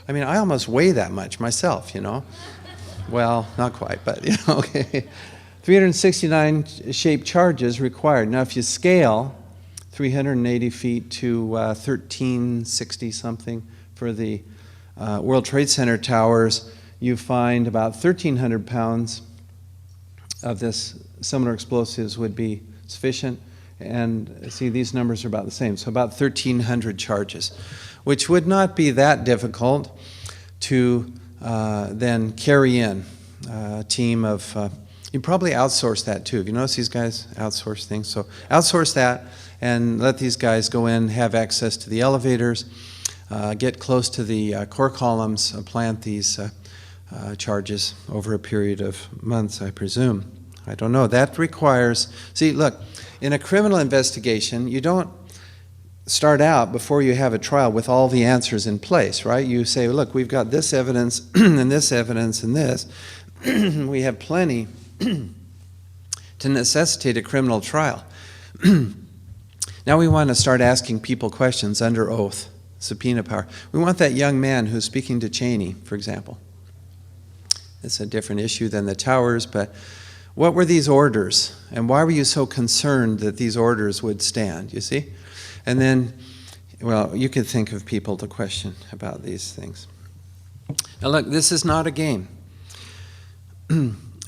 I mean, I almost weigh that much myself, you know. Well, not quite, but, you know, okay. 369 shaped charges required. Now, if you scale 380 feet to 1360 something for the World Trade Center towers, you find about 1,300 pounds of this similar explosives would be sufficient. And see, these numbers are about the same. So about 1,300 charges, which would not be that difficult to then carry in a team of, you probably outsource that too. Have you noticed these guys outsource things? So outsource that and let these guys go in, have access to the elevators, get close to the core columns, plant these charges over a period of months, I presume. I don't know. That requires, see, look, in a criminal investigation, you don't start out before you have a trial with all the answers in place, right? You say, look, we've got this evidence and this evidence and this. We have plenty to necessitate a criminal trial. Now we want to start asking people questions under oath, subpoena power. We want that young man who's speaking to Cheney, for example. It's a different issue than the towers, but what were these orders? And why were you so concerned that these orders would stand, you see? And then, well, you could think of people to question about these things. Now look, this is not a game.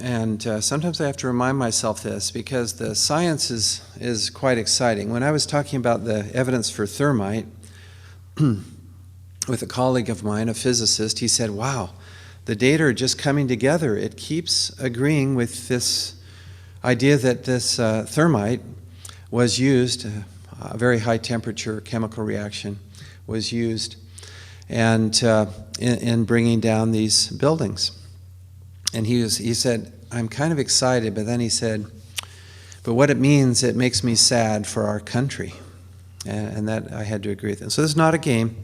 And sometimes I have to remind myself this because the science is quite exciting. When I was talking about the evidence for thermite with a colleague of mine, a physicist, he said, wow, the data are just coming together. It keeps agreeing with this idea that this thermite was used, a very high temperature chemical reaction was used, and in bringing down these buildings. And he said, I'm kind of excited, but then he said, but what it means, it makes me sad for our country. And that I had to agree with him. So this is not a game.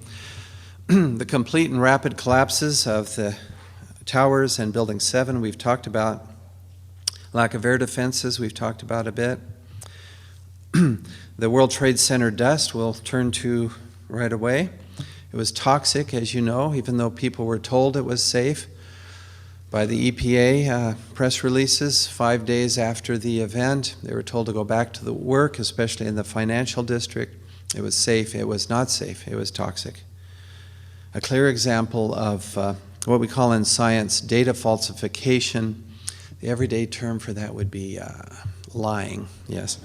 The complete and rapid collapses of the towers and Building 7 we've talked about. Lack of air defenses we've talked about a bit. The World Trade Center dust we'll turn to right away. It was toxic, as you know, even though people were told it was safe by the EPA press releases 5 days after the event. They were told to go back to the work, especially in the financial district. It was safe. It was not safe. It was toxic. A clear example of what we call in science data falsification. The everyday term for that would be lying, yes.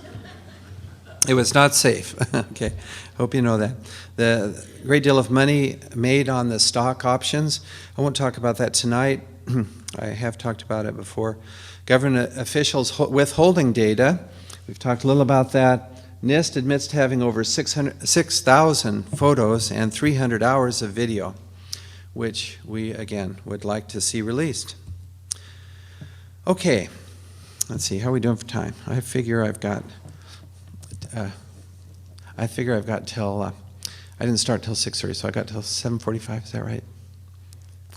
It was not safe. Okay, hope you know that. The great deal of money made on the stock options. I won't talk about that tonight. I have talked about it before. Government officials withholding data. We've talked a little about that. NIST admits to having over 6,000 photos and 300 hours of video, which we, again, would like to see released. Okay, let's see, how are we doing for time? I figure I've got till, I didn't start till 6:30, so I got till 7:45, is that right?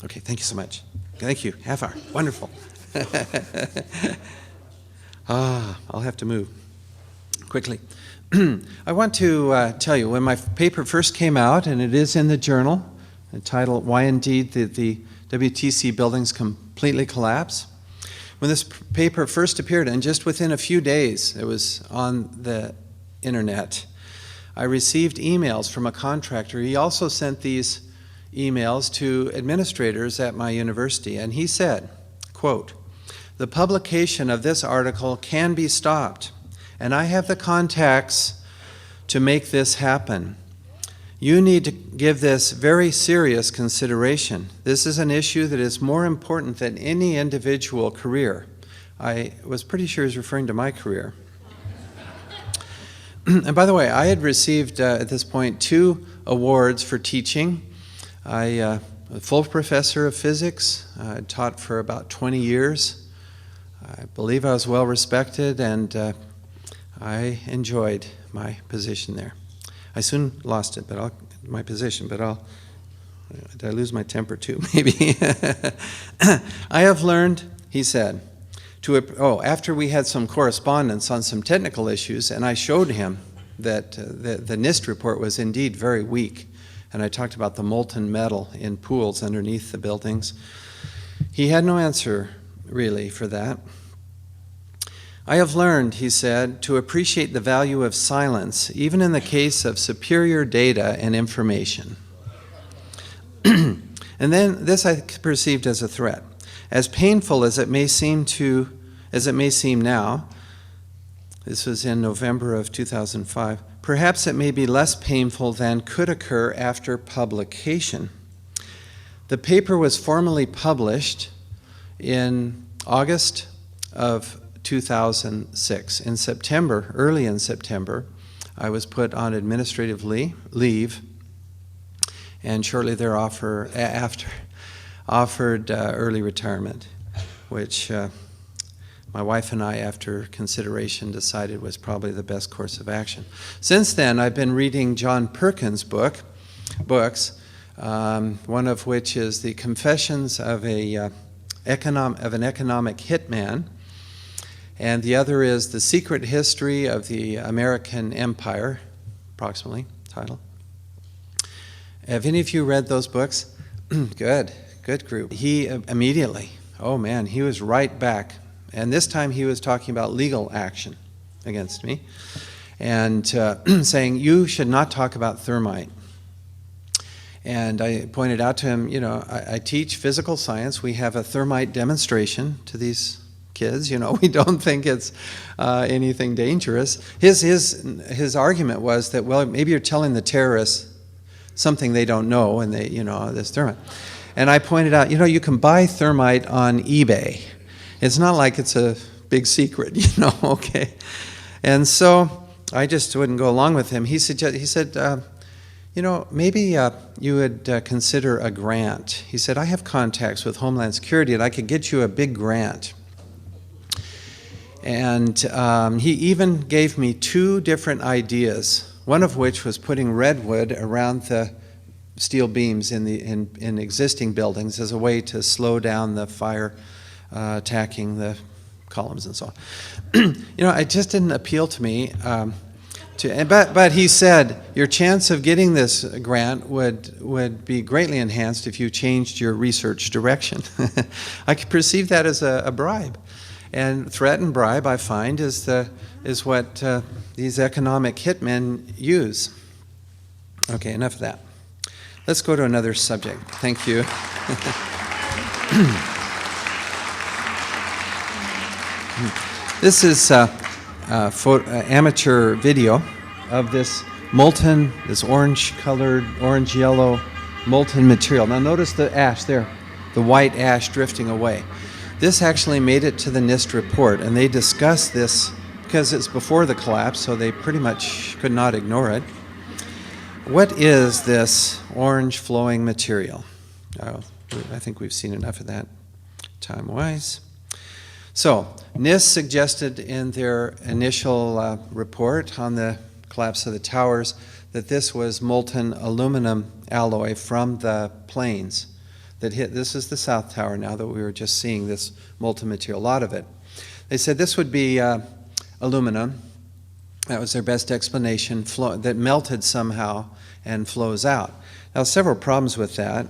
Okay, thank you so much. Thank you, half hour, wonderful. I'll have to move quickly. I want to tell you, when my paper first came out, and it is in the journal, entitled Why Indeed the WTC Buildings Completely Collapse. When this paper first appeared, and just within a few days, it was on the internet, I received emails from a contractor. He also sent these emails to administrators at my university, and he said, quote, "The publication of this article can be stopped, and I have the contacts to make this happen. You need to give this very serious consideration. This is an issue that is more important than any individual career." I was pretty sure he was referring to my career. And by the way, I had received at this point 2 awards for teaching. A full professor of physics. I taught for about 20 years. I believe I was well respected, and I enjoyed my position there. I soon lost it, but my position, but did I lose my temper too? Maybe. I have learned, he said, after we had some correspondence on some technical issues, and I showed him that the NIST report was indeed very weak, and I talked about the molten metal in pools underneath the buildings. He had no answer, really, for that. I have learned, he said, to appreciate the value of silence, even in the case of superior data and information. And then this I perceived as a threat. As painful as it may seem now, this was in November of 2005, perhaps it may be less painful than could occur after publication. The paper was formally published in August of 2006. In September, early in September, I was put on administrative leave, and shortly thereafter offered early retirement, which my wife and I, after consideration, decided was probably the best course of action. Since then, I've been reading John Perkins' books, one of which is The Confessions of an Economic Hitman, and the other is The Secret History of the American Empire, approximately, title. Have any of you read those books? Good group. He immediately, oh man, he was right back. And this time he was talking about legal action against me and saying, you should not talk about thermite. And I pointed out to him, I teach physical science. We have a thermite demonstration to these kids. We don't think it's anything dangerous. His argument was that, well, maybe you're telling the terrorists something they don't know, and they, this thermite. And I pointed out, you can buy thermite on eBay. It's not like it's a big secret, okay? And so I just wouldn't go along with him. He said, maybe you would consider a grant. He said, I have contacts with Homeland Security, and I could get you a big grant. And he even gave me 2 different ideas, one of which was putting redwood around the steel beams in existing buildings as a way to slow down the fire attacking the columns and so on. It just didn't appeal to me. But he said, your chance of getting this grant would be greatly enhanced if you changed your research direction. I could perceive that as a bribe. And threat and bribe, I find, is what these economic hitmen use. Okay, enough of that. Let's go to another subject. Thank you. This is amateur video of this molten, this orange-colored, orange-yellow molten material. Now notice the ash there, the white ash drifting away. This actually made it to the NIST report, and they discussed this because it's before the collapse, so they pretty much could not ignore it. What is this orange flowing material? I think we've seen enough of that time-wise. So, NIST suggested in their initial report on the collapse of the towers that this was molten aluminum alloy from the planes that hit. This is the South Tower now that we were just seeing this molten material, a lot of it. They said this would be aluminum. That was their best explanation, that melted somehow and flows out. Now, several problems with that.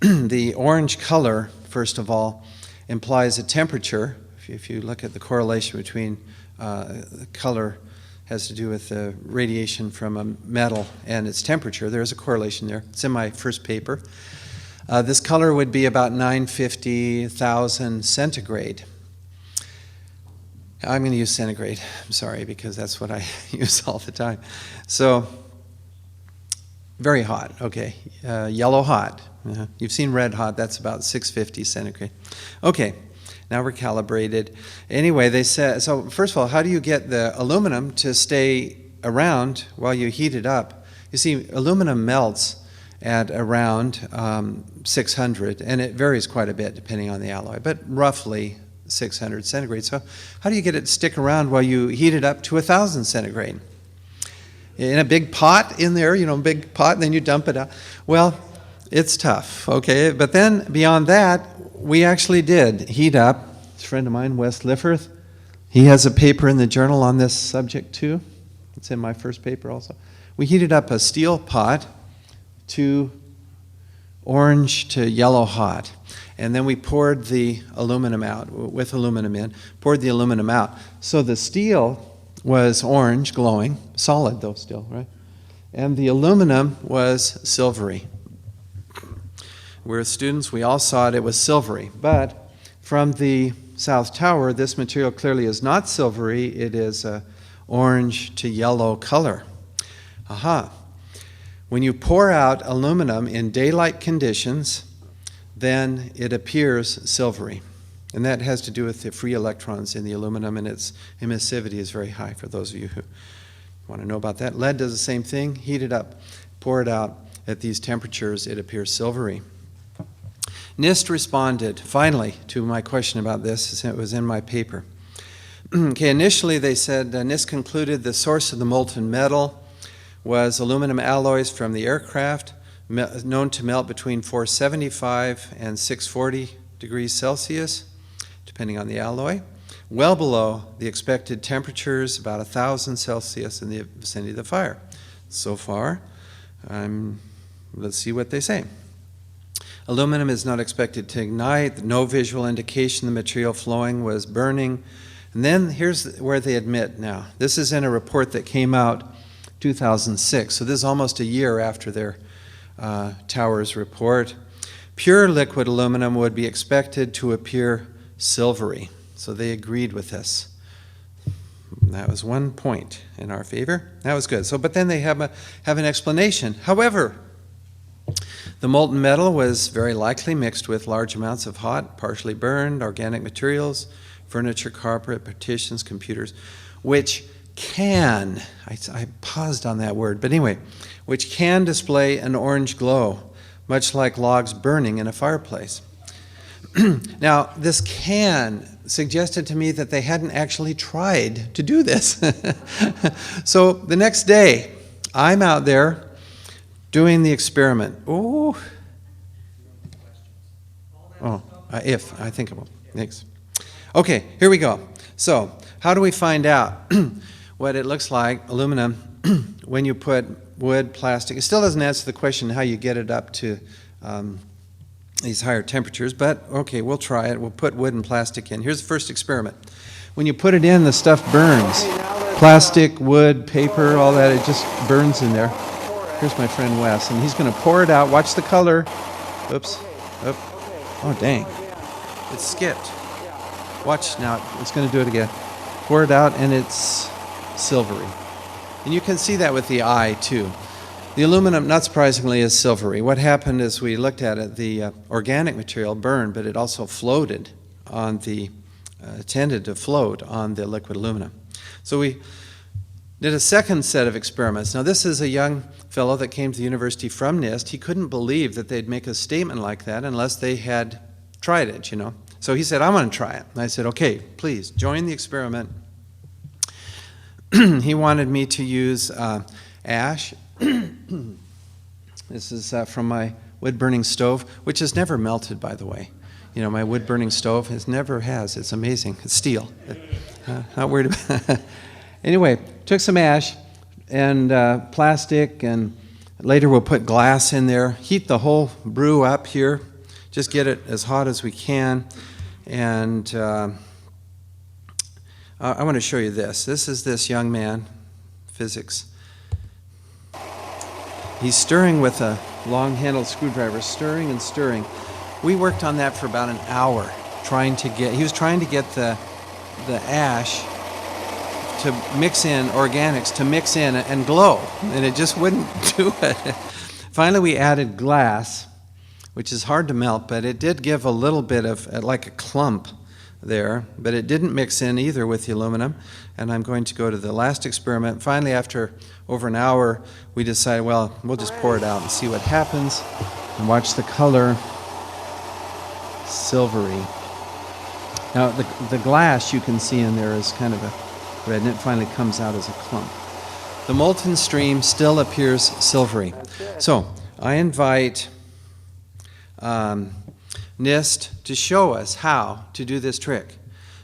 The orange color, first of all, implies a temperature. If you look at the correlation between the color has to do with the radiation from a metal and its temperature. There's a correlation there. It's in my first paper. This color would be about 950,000 centigrade. I'm going to use centigrade, I'm sorry, because that's what I use all the time. So, very hot, okay. Yellow hot. You've seen red hot, that's about 650 centigrade. Okay, now we're calibrated. Anyway, they said, so first of all, how do you get the aluminum to stay around while you heat it up? You see, aluminum melts at around 600, and it varies quite a bit depending on the alloy, but roughly 600 centigrade. So how do you get it to stick around while you heat it up to 1,000 centigrade? In a big pot in there, big pot, and then you dump it out. Well, it's tough, okay? But then beyond that, we actually did heat up. A friend of mine, Wes Lifforth, he has a paper in the journal on this subject too. It's in my first paper also. We heated up a steel pot to orange to yellow hot. And then we poured the aluminum out, with aluminum in, poured the aluminum out. So the steel was orange, glowing, solid though still, right? And the aluminum was silvery. We're students, we all saw it was silvery. But from the South Tower, this material clearly is not silvery, it is a orange to yellow color. Aha. When you pour out aluminum in daylight conditions, then it appears silvery. And that has to do with the free electrons in the aluminum, and its emissivity is very high for those of you who want to know about that. Lead does the same thing. Heat it up, pour it out at these temperatures, it appears silvery. NIST responded, finally, to my question about this. It was in my paper. Okay, initially they said NIST concluded the source of the molten metal was aluminum alloys from the aircraft, known to melt between 475 and 640 degrees Celsius, depending on the alloy, well below the expected temperatures, about 1,000 Celsius in the vicinity of the fire. So far, let's see what they say. Aluminum is not expected to ignite, no visual indication the material flowing was burning. And then here's where they admit now. This is in a report that came out 2006, so this is almost a year after their Towers report. Pure liquid aluminum would be expected to appear silvery. So they agreed with this. That was 1 point in our favor. That was good. So, but then they have an explanation. However, the molten metal was very likely mixed with large amounts of hot, partially burned, organic materials, furniture, carpet, partitions, computers, which can, I paused on that word, but anyway, which can display an orange glow, much like logs burning in a fireplace. Now, this can suggested to me that they hadn't actually tried to do this. So the next day, I'm out there doing the experiment. If I think it will. Thanks. Okay, here we go. So, how do we find out what it looks like, aluminum, when you put wood, plastic? It still doesn't answer the question how you get it up to these higher temperatures, but okay, we'll try it. We'll put wood and plastic in. Here's the first experiment. When you put it in, the stuff burns. Plastic, wood, paper, all that, it just burns in there. Here's my friend Wes, and he's going to pour it out. Watch the color. Oops. Oop. Oh, dang. It skipped. Watch now. It's going to do it again. Pour it out, and it's silvery. And you can see that with the eye, too. The aluminum, not surprisingly, is silvery. What happened is we looked at it, the organic material burned, but it also floated on the, tended to float on the liquid aluminum. So we did a second set of experiments. Now this is a young fellow that came to the university from NIST. He couldn't believe that they'd make a statement like that unless they had tried it, you know. So he said, I want to try it. And I said, okay, please, join the experiment. He wanted me to use ash. This is from my wood-burning stove, which has never melted, by the way. You know, my wood-burning stove never has. It's amazing. It's steel. Not worried about it. Anyway, took some ash and plastic, and later we'll put glass in there. Heat the whole brew up here. Just get it as hot as we can. And I want to show you this. This is this young man, physics. He's stirring with a long-handled screwdriver, stirring and stirring. We worked on that for about an hour, he was trying to get the ash to mix in, organics to mix in and glow, and it just wouldn't do it. Finally, we added glass, which is hard to melt, but it did give a little bit of, like a clump there, but it didn't mix in either with the aluminum. And I'm going to go to the last experiment. Finally, after over an hour, we decided, well, we'll just pour it out and see what happens. And watch the color, silvery. Now, the glass you can see in there is kind of a red, and it finally comes out as a clump. The molten stream still appears silvery. So, I invite NIST to show us how to do this trick,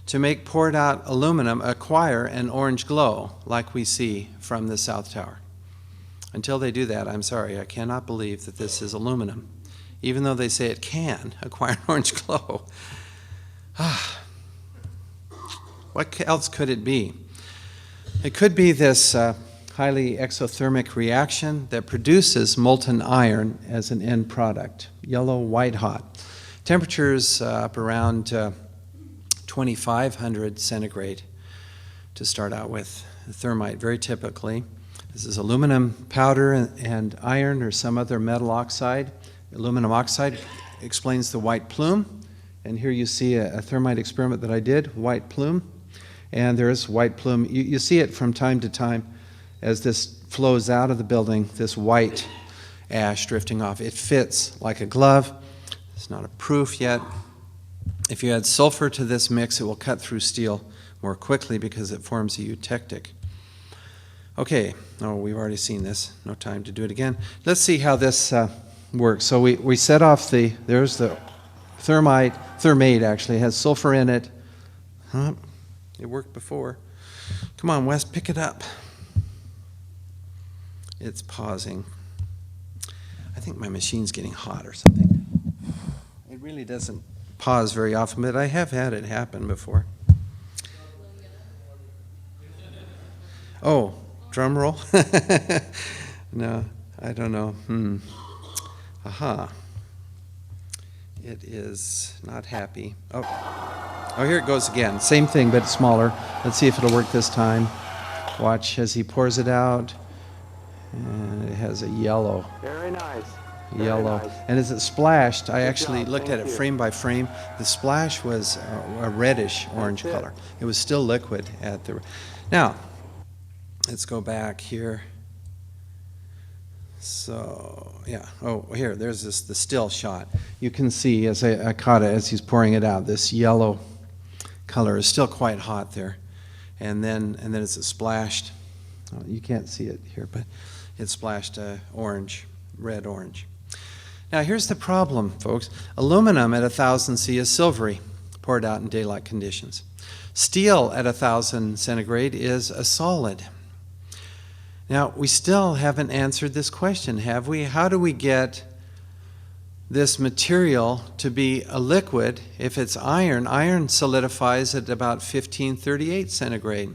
to make poured out aluminum acquire an orange glow like we see from the South Tower. Until they do that, I'm sorry, I cannot believe that this is aluminum, even though they say it can acquire an orange glow. What else could it be? It could be this highly exothermic reaction that produces molten iron as an end product, yellow, white hot. Temperatures up around 2,500 centigrade to start out with. Thermite, very typically. This is aluminum powder and iron or some other metal oxide. Aluminum oxide explains the white plume. And here you see a thermite experiment that I did, white plume. And there's white plume. You see it from time to time as this flows out of the building, this white ash drifting off. It fits like a glove. It's not a proof yet. If you add sulfur to this mix, it will cut through steel more quickly because it forms a eutectic. Okay, we've already seen this. No time to do it again. Let's see how this works. So we set off there's the thermate actually, it has sulfur in it. It worked before. Come on, Wes, pick it up. It's pausing. I think my machine's getting hot or something. It really doesn't pause very often, but I have had it happen before. Oh, drum roll? No, I don't know. Aha. It is not happy. Oh, here it goes again. Same thing, but smaller. Let's see if it'll work this time. Watch as he pours it out. And it has a yellow. Very nice. Yellow. Very nice. And as it splashed, I actually job. looked Thank at it you. frame by frame. The splash was a reddish orange That's it. color. It was still liquid at the... Now, let's go back here. So, yeah. Oh, here, there's the still shot. You can see, as I caught it, as he's pouring it out, this yellow color is still quite hot there. And then as it splashed, you can't see it here, but it splashed orange, red-orange. Now, here's the problem, folks. Aluminum at 1,000 C is silvery, poured out in daylight conditions. Steel at 1,000 centigrade is a solid. Now, we still haven't answered this question, have we? How do we get this material to be a liquid if it's iron? Iron solidifies at about 1538 centigrade.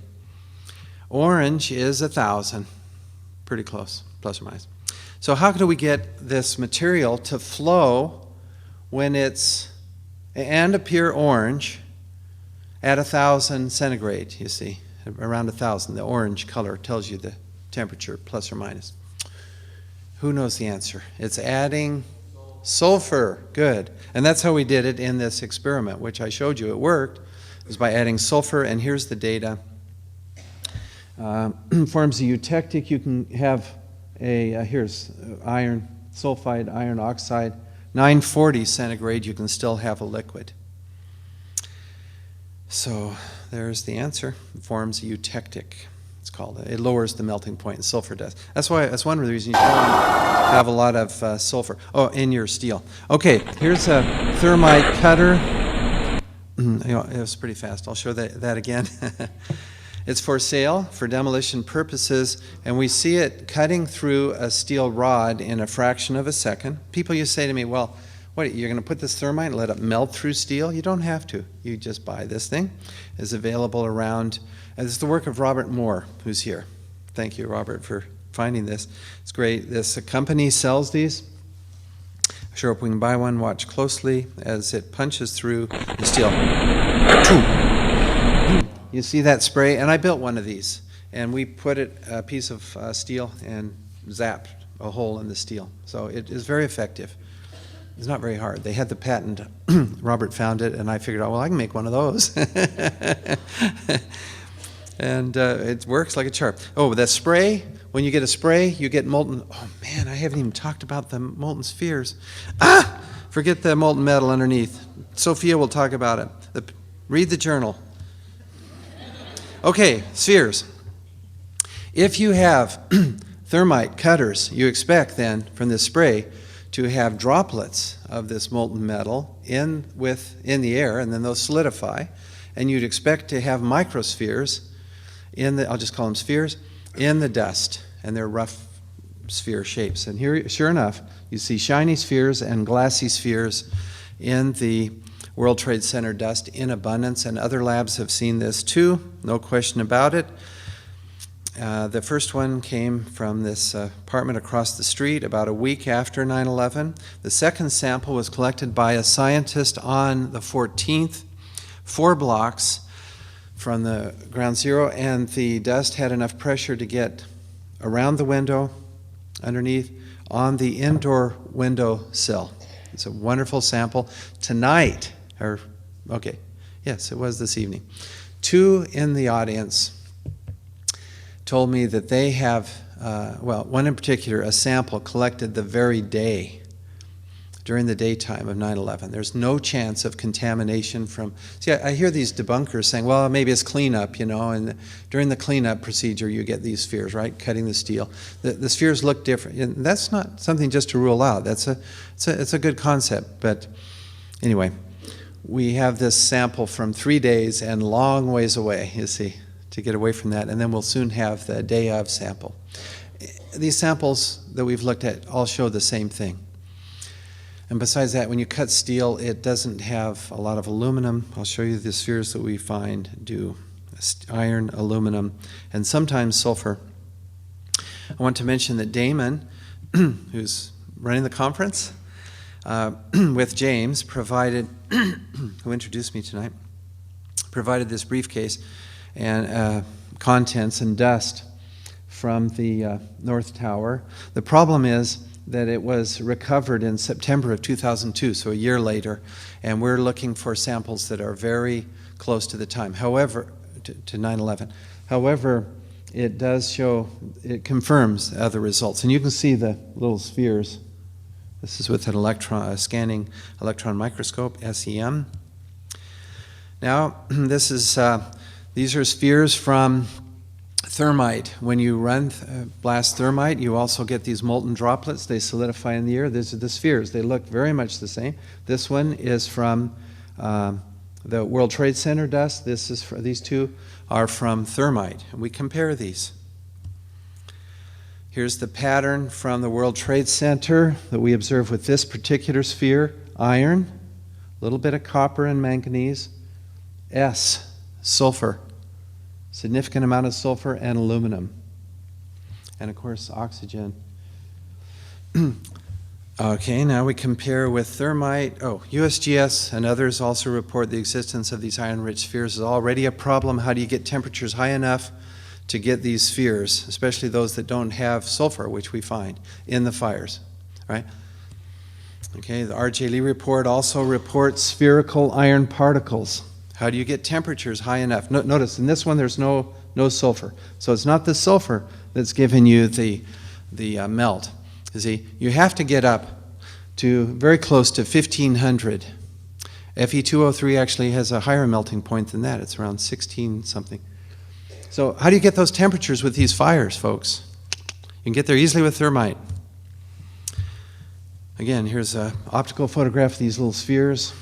Orange is 1,000, pretty close, plus or minus. So how do we get this material to flow when and appear orange at 1,000 centigrade, you see, around 1,000. The orange color tells you the temperature, plus or minus. Who knows the answer? It's adding sulfur. Good. And that's how we did it in this experiment, which I showed you. It worked. It was by adding sulfur, and here's the data. Forms a eutectic. You can have here's iron, sulfide, iron oxide. 940 centigrade, you can still have a liquid. So there's the answer. It forms a eutectic. It's called. It lowers the melting point, and sulfur does. That's one of the reasons you don't have a lot of sulfur. Oh, in your steel. Okay, here's a thermite cutter. It was pretty fast. I'll show that again. It's for sale for demolition purposes, and we see it cutting through a steel rod in a fraction of a second. People used to say to me, well, what, you're going to put this thermite and let it melt through steel? You don't have to. You just buy this thing. It's available around, and it's the work of Robert Moore, who's here. Thank you, Robert, for finding this. It's great. This company sells these. I'm sure if we can buy one, watch closely as it punches through the steel. You see that spray? And I built one of these. And we put a piece of steel and zapped a hole in the steel. So it is very effective. It's not very hard. They had the patent. Robert found it, and I figured out, well, I can make one of those. And it works like a charm. Oh, that spray, when you get a spray, you get molten. Oh, man, I haven't even talked about the molten spheres. Forget the molten metal underneath. Sophia will talk about it. Read the journal. Okay, spheres. If you have thermite cutters, you expect then from this spray to have droplets of this molten metal in the air, and then those solidify, and you'd expect to have microspheres in the, I'll just call them spheres, in the dust, and they're rough sphere shapes. And here, sure enough, you see shiny spheres and glassy spheres in the World Trade Center dust in abundance, and other labs have seen this too, no question about it. The first one came from this apartment across the street about a week after 9/11. The second sample was collected by a scientist on the 14th, 4 blocks from the ground zero, and the dust had enough pressure to get around the window, underneath, on the indoor window sill. It's a wonderful sample. Tonight, yes, it was this evening, 2 in the audience told me that they have, one in particular, a sample collected the very day, during the daytime of 9/11. There's no chance of contamination from, see, I hear these debunkers saying, well, maybe it's cleanup, and during the cleanup procedure you get these spheres, right, cutting the steel. The spheres look different, and that's not something just to rule out. It's a good concept, but anyway, we have this sample from 3 days and long ways away, you see, to get away from that, and then we'll soon have the day of sample. These samples that we've looked at all show the same thing. And besides that, when you cut steel, it doesn't have a lot of aluminum. I'll show you the spheres that we find do iron, aluminum, and sometimes sulfur. I want to mention that Damon, who's running the conference with James, who introduced me tonight, provided this briefcase and contents and dust from the North Tower. The problem is that it was recovered in September of 2002, so a year later, and we're looking for samples that are very close to the time, however, to 9/11. However, it does show, it confirms other results, and you can see the little spheres. This is with an scanning electron microscope, SEM. Now, these are spheres from thermite. When you blast thermite, you also get these molten droplets. They solidify in the air. These are the spheres. They look very much the same. This one is from the World Trade Center dust. These two are from thermite. And we compare these. Here's the pattern from the World Trade Center that we observe with this particular sphere. Iron, a little bit of copper and manganese. S, sulfur. Significant amount of sulfur and aluminum. And of course, oxygen. Okay, now we compare with thermite. USGS and others also report the existence of these iron-rich spheres is already a problem. How do you get temperatures high enough to get these spheres, especially those that don't have sulfur, which we find in the fires, right? Okay, the R.J. Lee report also reports spherical iron particles. How do you get temperatures high enough? Notice in this one there's no sulfur. So it's not the sulfur that's giving you the melt. You see, you have to get up to very close to 1500. Fe2O3 actually has a higher melting point than that. It's around 16 something. So how do you get those temperatures with these fires, folks? You can get there easily with thermite. Again, here's an optical photograph of these little spheres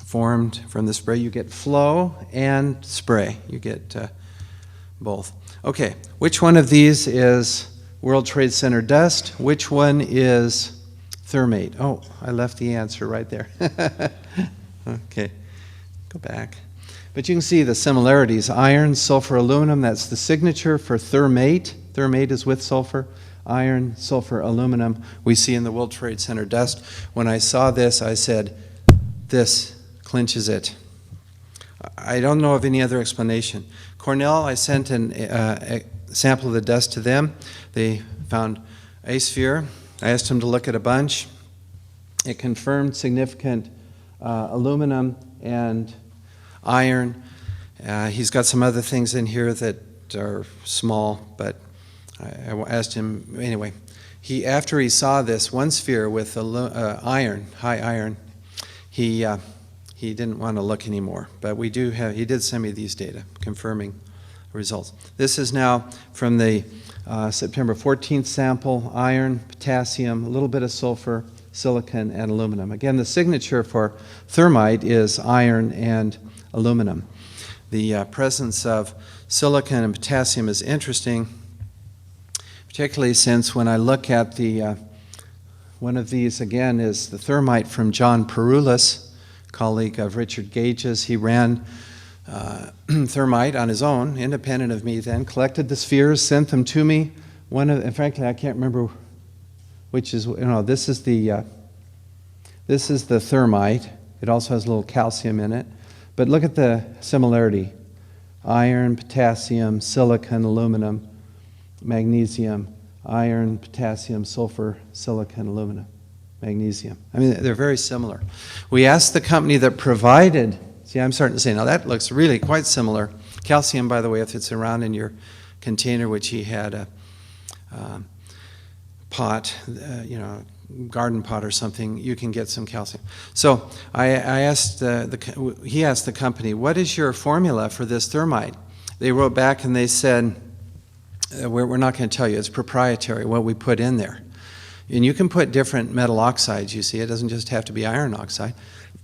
formed from the spray. You get flow and spray. You get both. Okay, which one of these is World Trade Center dust? Which one is thermate? Oh, I left the answer right there. Okay, go back. But you can see the similarities. Iron, sulfur, aluminum, that's the signature for thermate. Thermate is with sulfur. Iron, sulfur, aluminum, we see in the World Trade Center dust. When I saw this, I said, this clinches it. I don't know of any other explanation. Cornell, I sent a sample of the dust to them. They found a sphere. I asked them to look at a bunch. It confirmed significant aluminum and iron. He's got some other things in here that are small, but I asked him, anyway, after he saw this one sphere with iron, high iron, he didn't want to look anymore. But he did send me these data confirming results. This is now from the September 14th sample: iron, potassium, a little bit of sulfur, silicon, and aluminum. Again, the signature for thermite is iron and aluminum. The presence of silicon and potassium is interesting, particularly since when I look at the one of these, again, is the thermite from John Peroulis, colleague of Richard Gage's. He ran thermite on his own, independent of me then, collected the spheres, sent them to me. And frankly, I can't remember which is, this is the thermite. It also has a little calcium in it. But look at the similarity. Iron, potassium, silicon, aluminum, magnesium, iron, potassium, sulfur, silicon, aluminum, magnesium. I mean, they're very similar. We asked the company that provided, see, I'm starting to say, now that looks really quite similar. Calcium, by the way, if it's around in your container, which he had a pot, garden pot or something, you can get some calcium. So I asked, he asked the company, what is your formula for this thermite? They wrote back and they said, we're not going to tell you, it's proprietary, what we put in there. And you can put different metal oxides, you see, it doesn't just have to be iron oxide.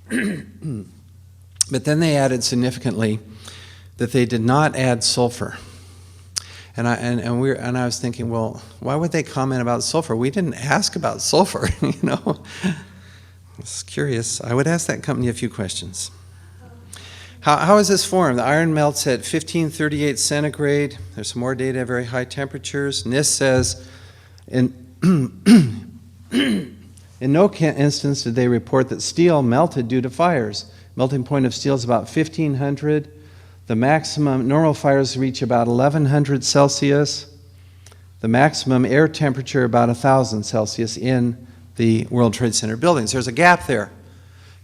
But then they added significantly that they did not add sulfur. And I was thinking, well, why would they comment about sulfur? We didn't ask about sulfur, It's curious. I would ask that company a few questions. How is this formed? The iron melts at 1538 centigrade. There's some more data at very high temperatures. NIST says, in no instance did they report that steel melted due to fires. Melting point of steel is about 1500. The maximum, normal fires reach about 1100 Celsius. The maximum air temperature about 1000 Celsius in the World Trade Center buildings. There's a gap there.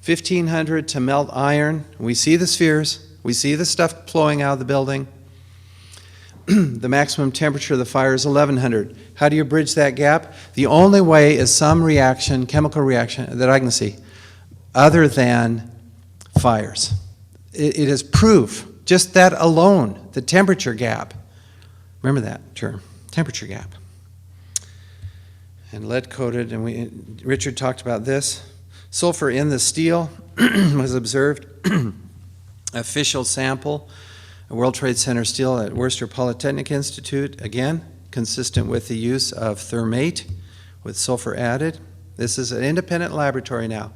1500 to melt iron. We see the spheres. We see the stuff flowing out of the building. The maximum temperature of the fire is 1100. How do you bridge that gap? The only way is some reaction, chemical reaction, that I can see, other than fires. It is proof. Just that alone, the temperature gap. Remember that term, temperature gap. And lead-coated, and Richard talked about this. Sulfur in the steel was observed. Official sample, World Trade Center steel at Worcester Polytechnic Institute, again, consistent with the use of thermate with sulfur added. This is an independent laboratory now.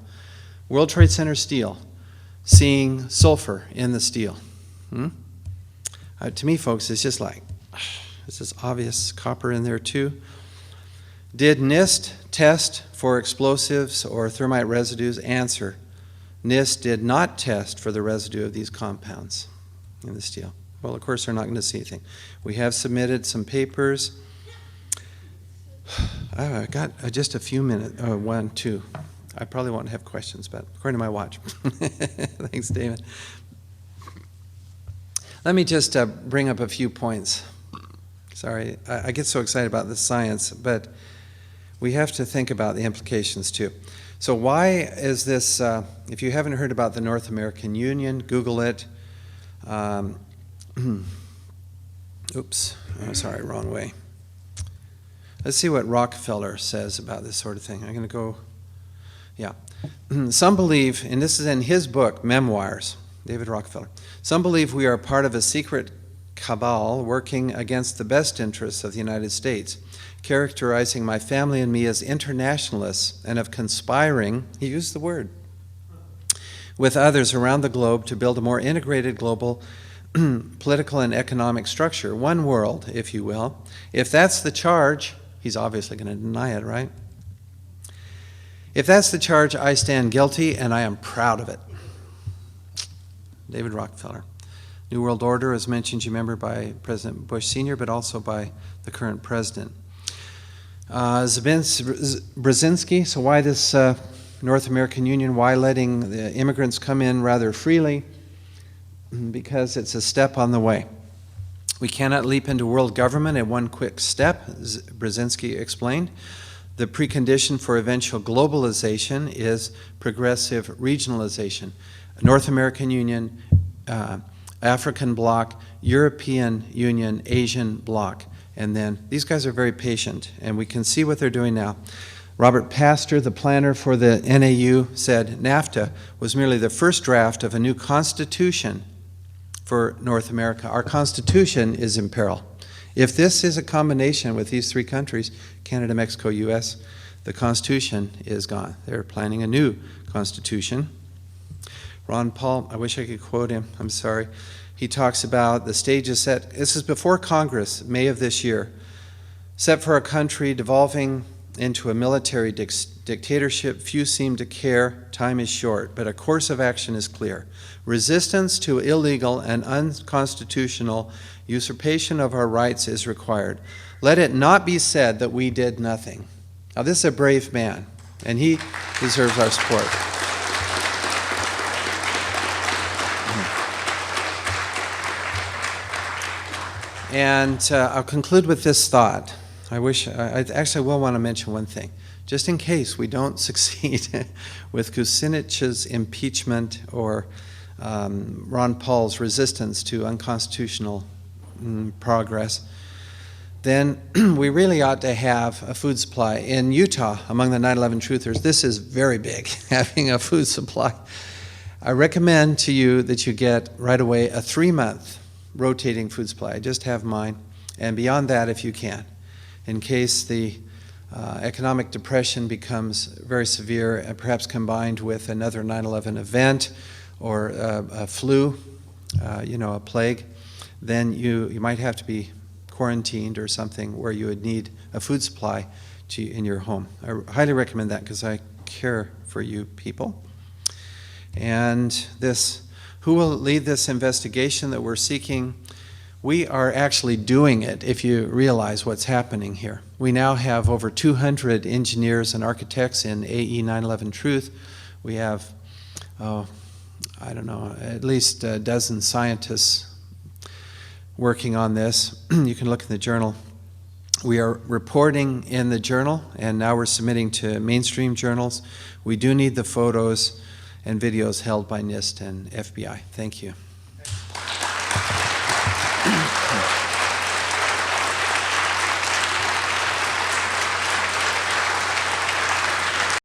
World Trade Center steel, seeing sulfur in the steel. To me, folks, it's just like, this is obvious copper in there too. Did NIST test for explosives or thermite residues? Answer, NIST did not test for the residue of these compounds in the steel. Well, of course, they're not going to see anything. We have submitted some papers. I got just a few minutes, 1, 2. I probably won't have questions, but according to my watch. Thanks, David. Let me just bring up a few points. Sorry, I get so excited about the science, but we have to think about the implications too. So why is this, if you haven't heard about the North American Union, Google it. Oops, oh, sorry, wrong way. Let's see what Rockefeller says about this sort of thing. I'm going to go, yeah. Some believe, and this is in his book, Memoirs, David Rockefeller. Some believe we are part of a secret cabal working against the best interests of the United States, characterizing my family and me as internationalists and of conspiring, he used the word, with others around the globe to build a more integrated global political and economic structure, one world, if you will. If that's the charge, he's obviously going to deny it, right? If that's the charge, I stand guilty, and I am proud of it. David Rockefeller. New World Order, as mentioned, you remember, by President Bush Sr., but also by the current president. Brzezinski, so why this North American Union? Why letting the immigrants come in rather freely? Because it's a step on the way. We cannot leap into world government in one quick step, Brzezinski explained. The precondition for eventual globalization is progressive regionalization. North American Union, African bloc, European Union, Asian bloc. And then these guys are very patient, and we can see what they're doing now. Robert Pastor, the planner for the NAU, said NAFTA was merely the first draft of a new constitution for North America. Our constitution is in peril. If this is a combination with these three countries, Canada, Mexico, US, the constitution is gone. They're planning a new constitution. Ron Paul, I wish I could quote him, I'm sorry. He talks about the stage is set, this is before Congress, May of this year, set for a country devolving into a military dictatorship. Few seem to care, time is short, but a course of action is clear. Resistance to illegal and unconstitutional usurpation of our rights is required. Let it not be said that we did nothing. Now this is a brave man, and he deserves our support. And I'll conclude with this thought. I actually will want to mention one thing. Just in case we don't succeed with Kucinich's impeachment or Ron Paul's resistance to unconstitutional progress, then we really ought to have a food supply. In Utah, among the 9/11 truthers, this is very big, having a food supply. I recommend to you that you get right away a 3-month rotating food supply. Just have mine, and beyond that if you can, in case the economic depression becomes very severe and perhaps combined with another 9/11 event or a flu, a plague, then you might have to be quarantined or something where you would need a food supply in your home. I highly recommend that because I care for you people. And who will lead this investigation that we're seeking? We are actually doing it, if you realize what's happening here. We now have over 200 engineers and architects in AE 9/11 Truth. We have, at least a dozen scientists working on this. You can look in the journal. We are reporting in the journal, and now we're submitting to mainstream journals. We do need the photos and videos held by NIST and FBI. Thank you.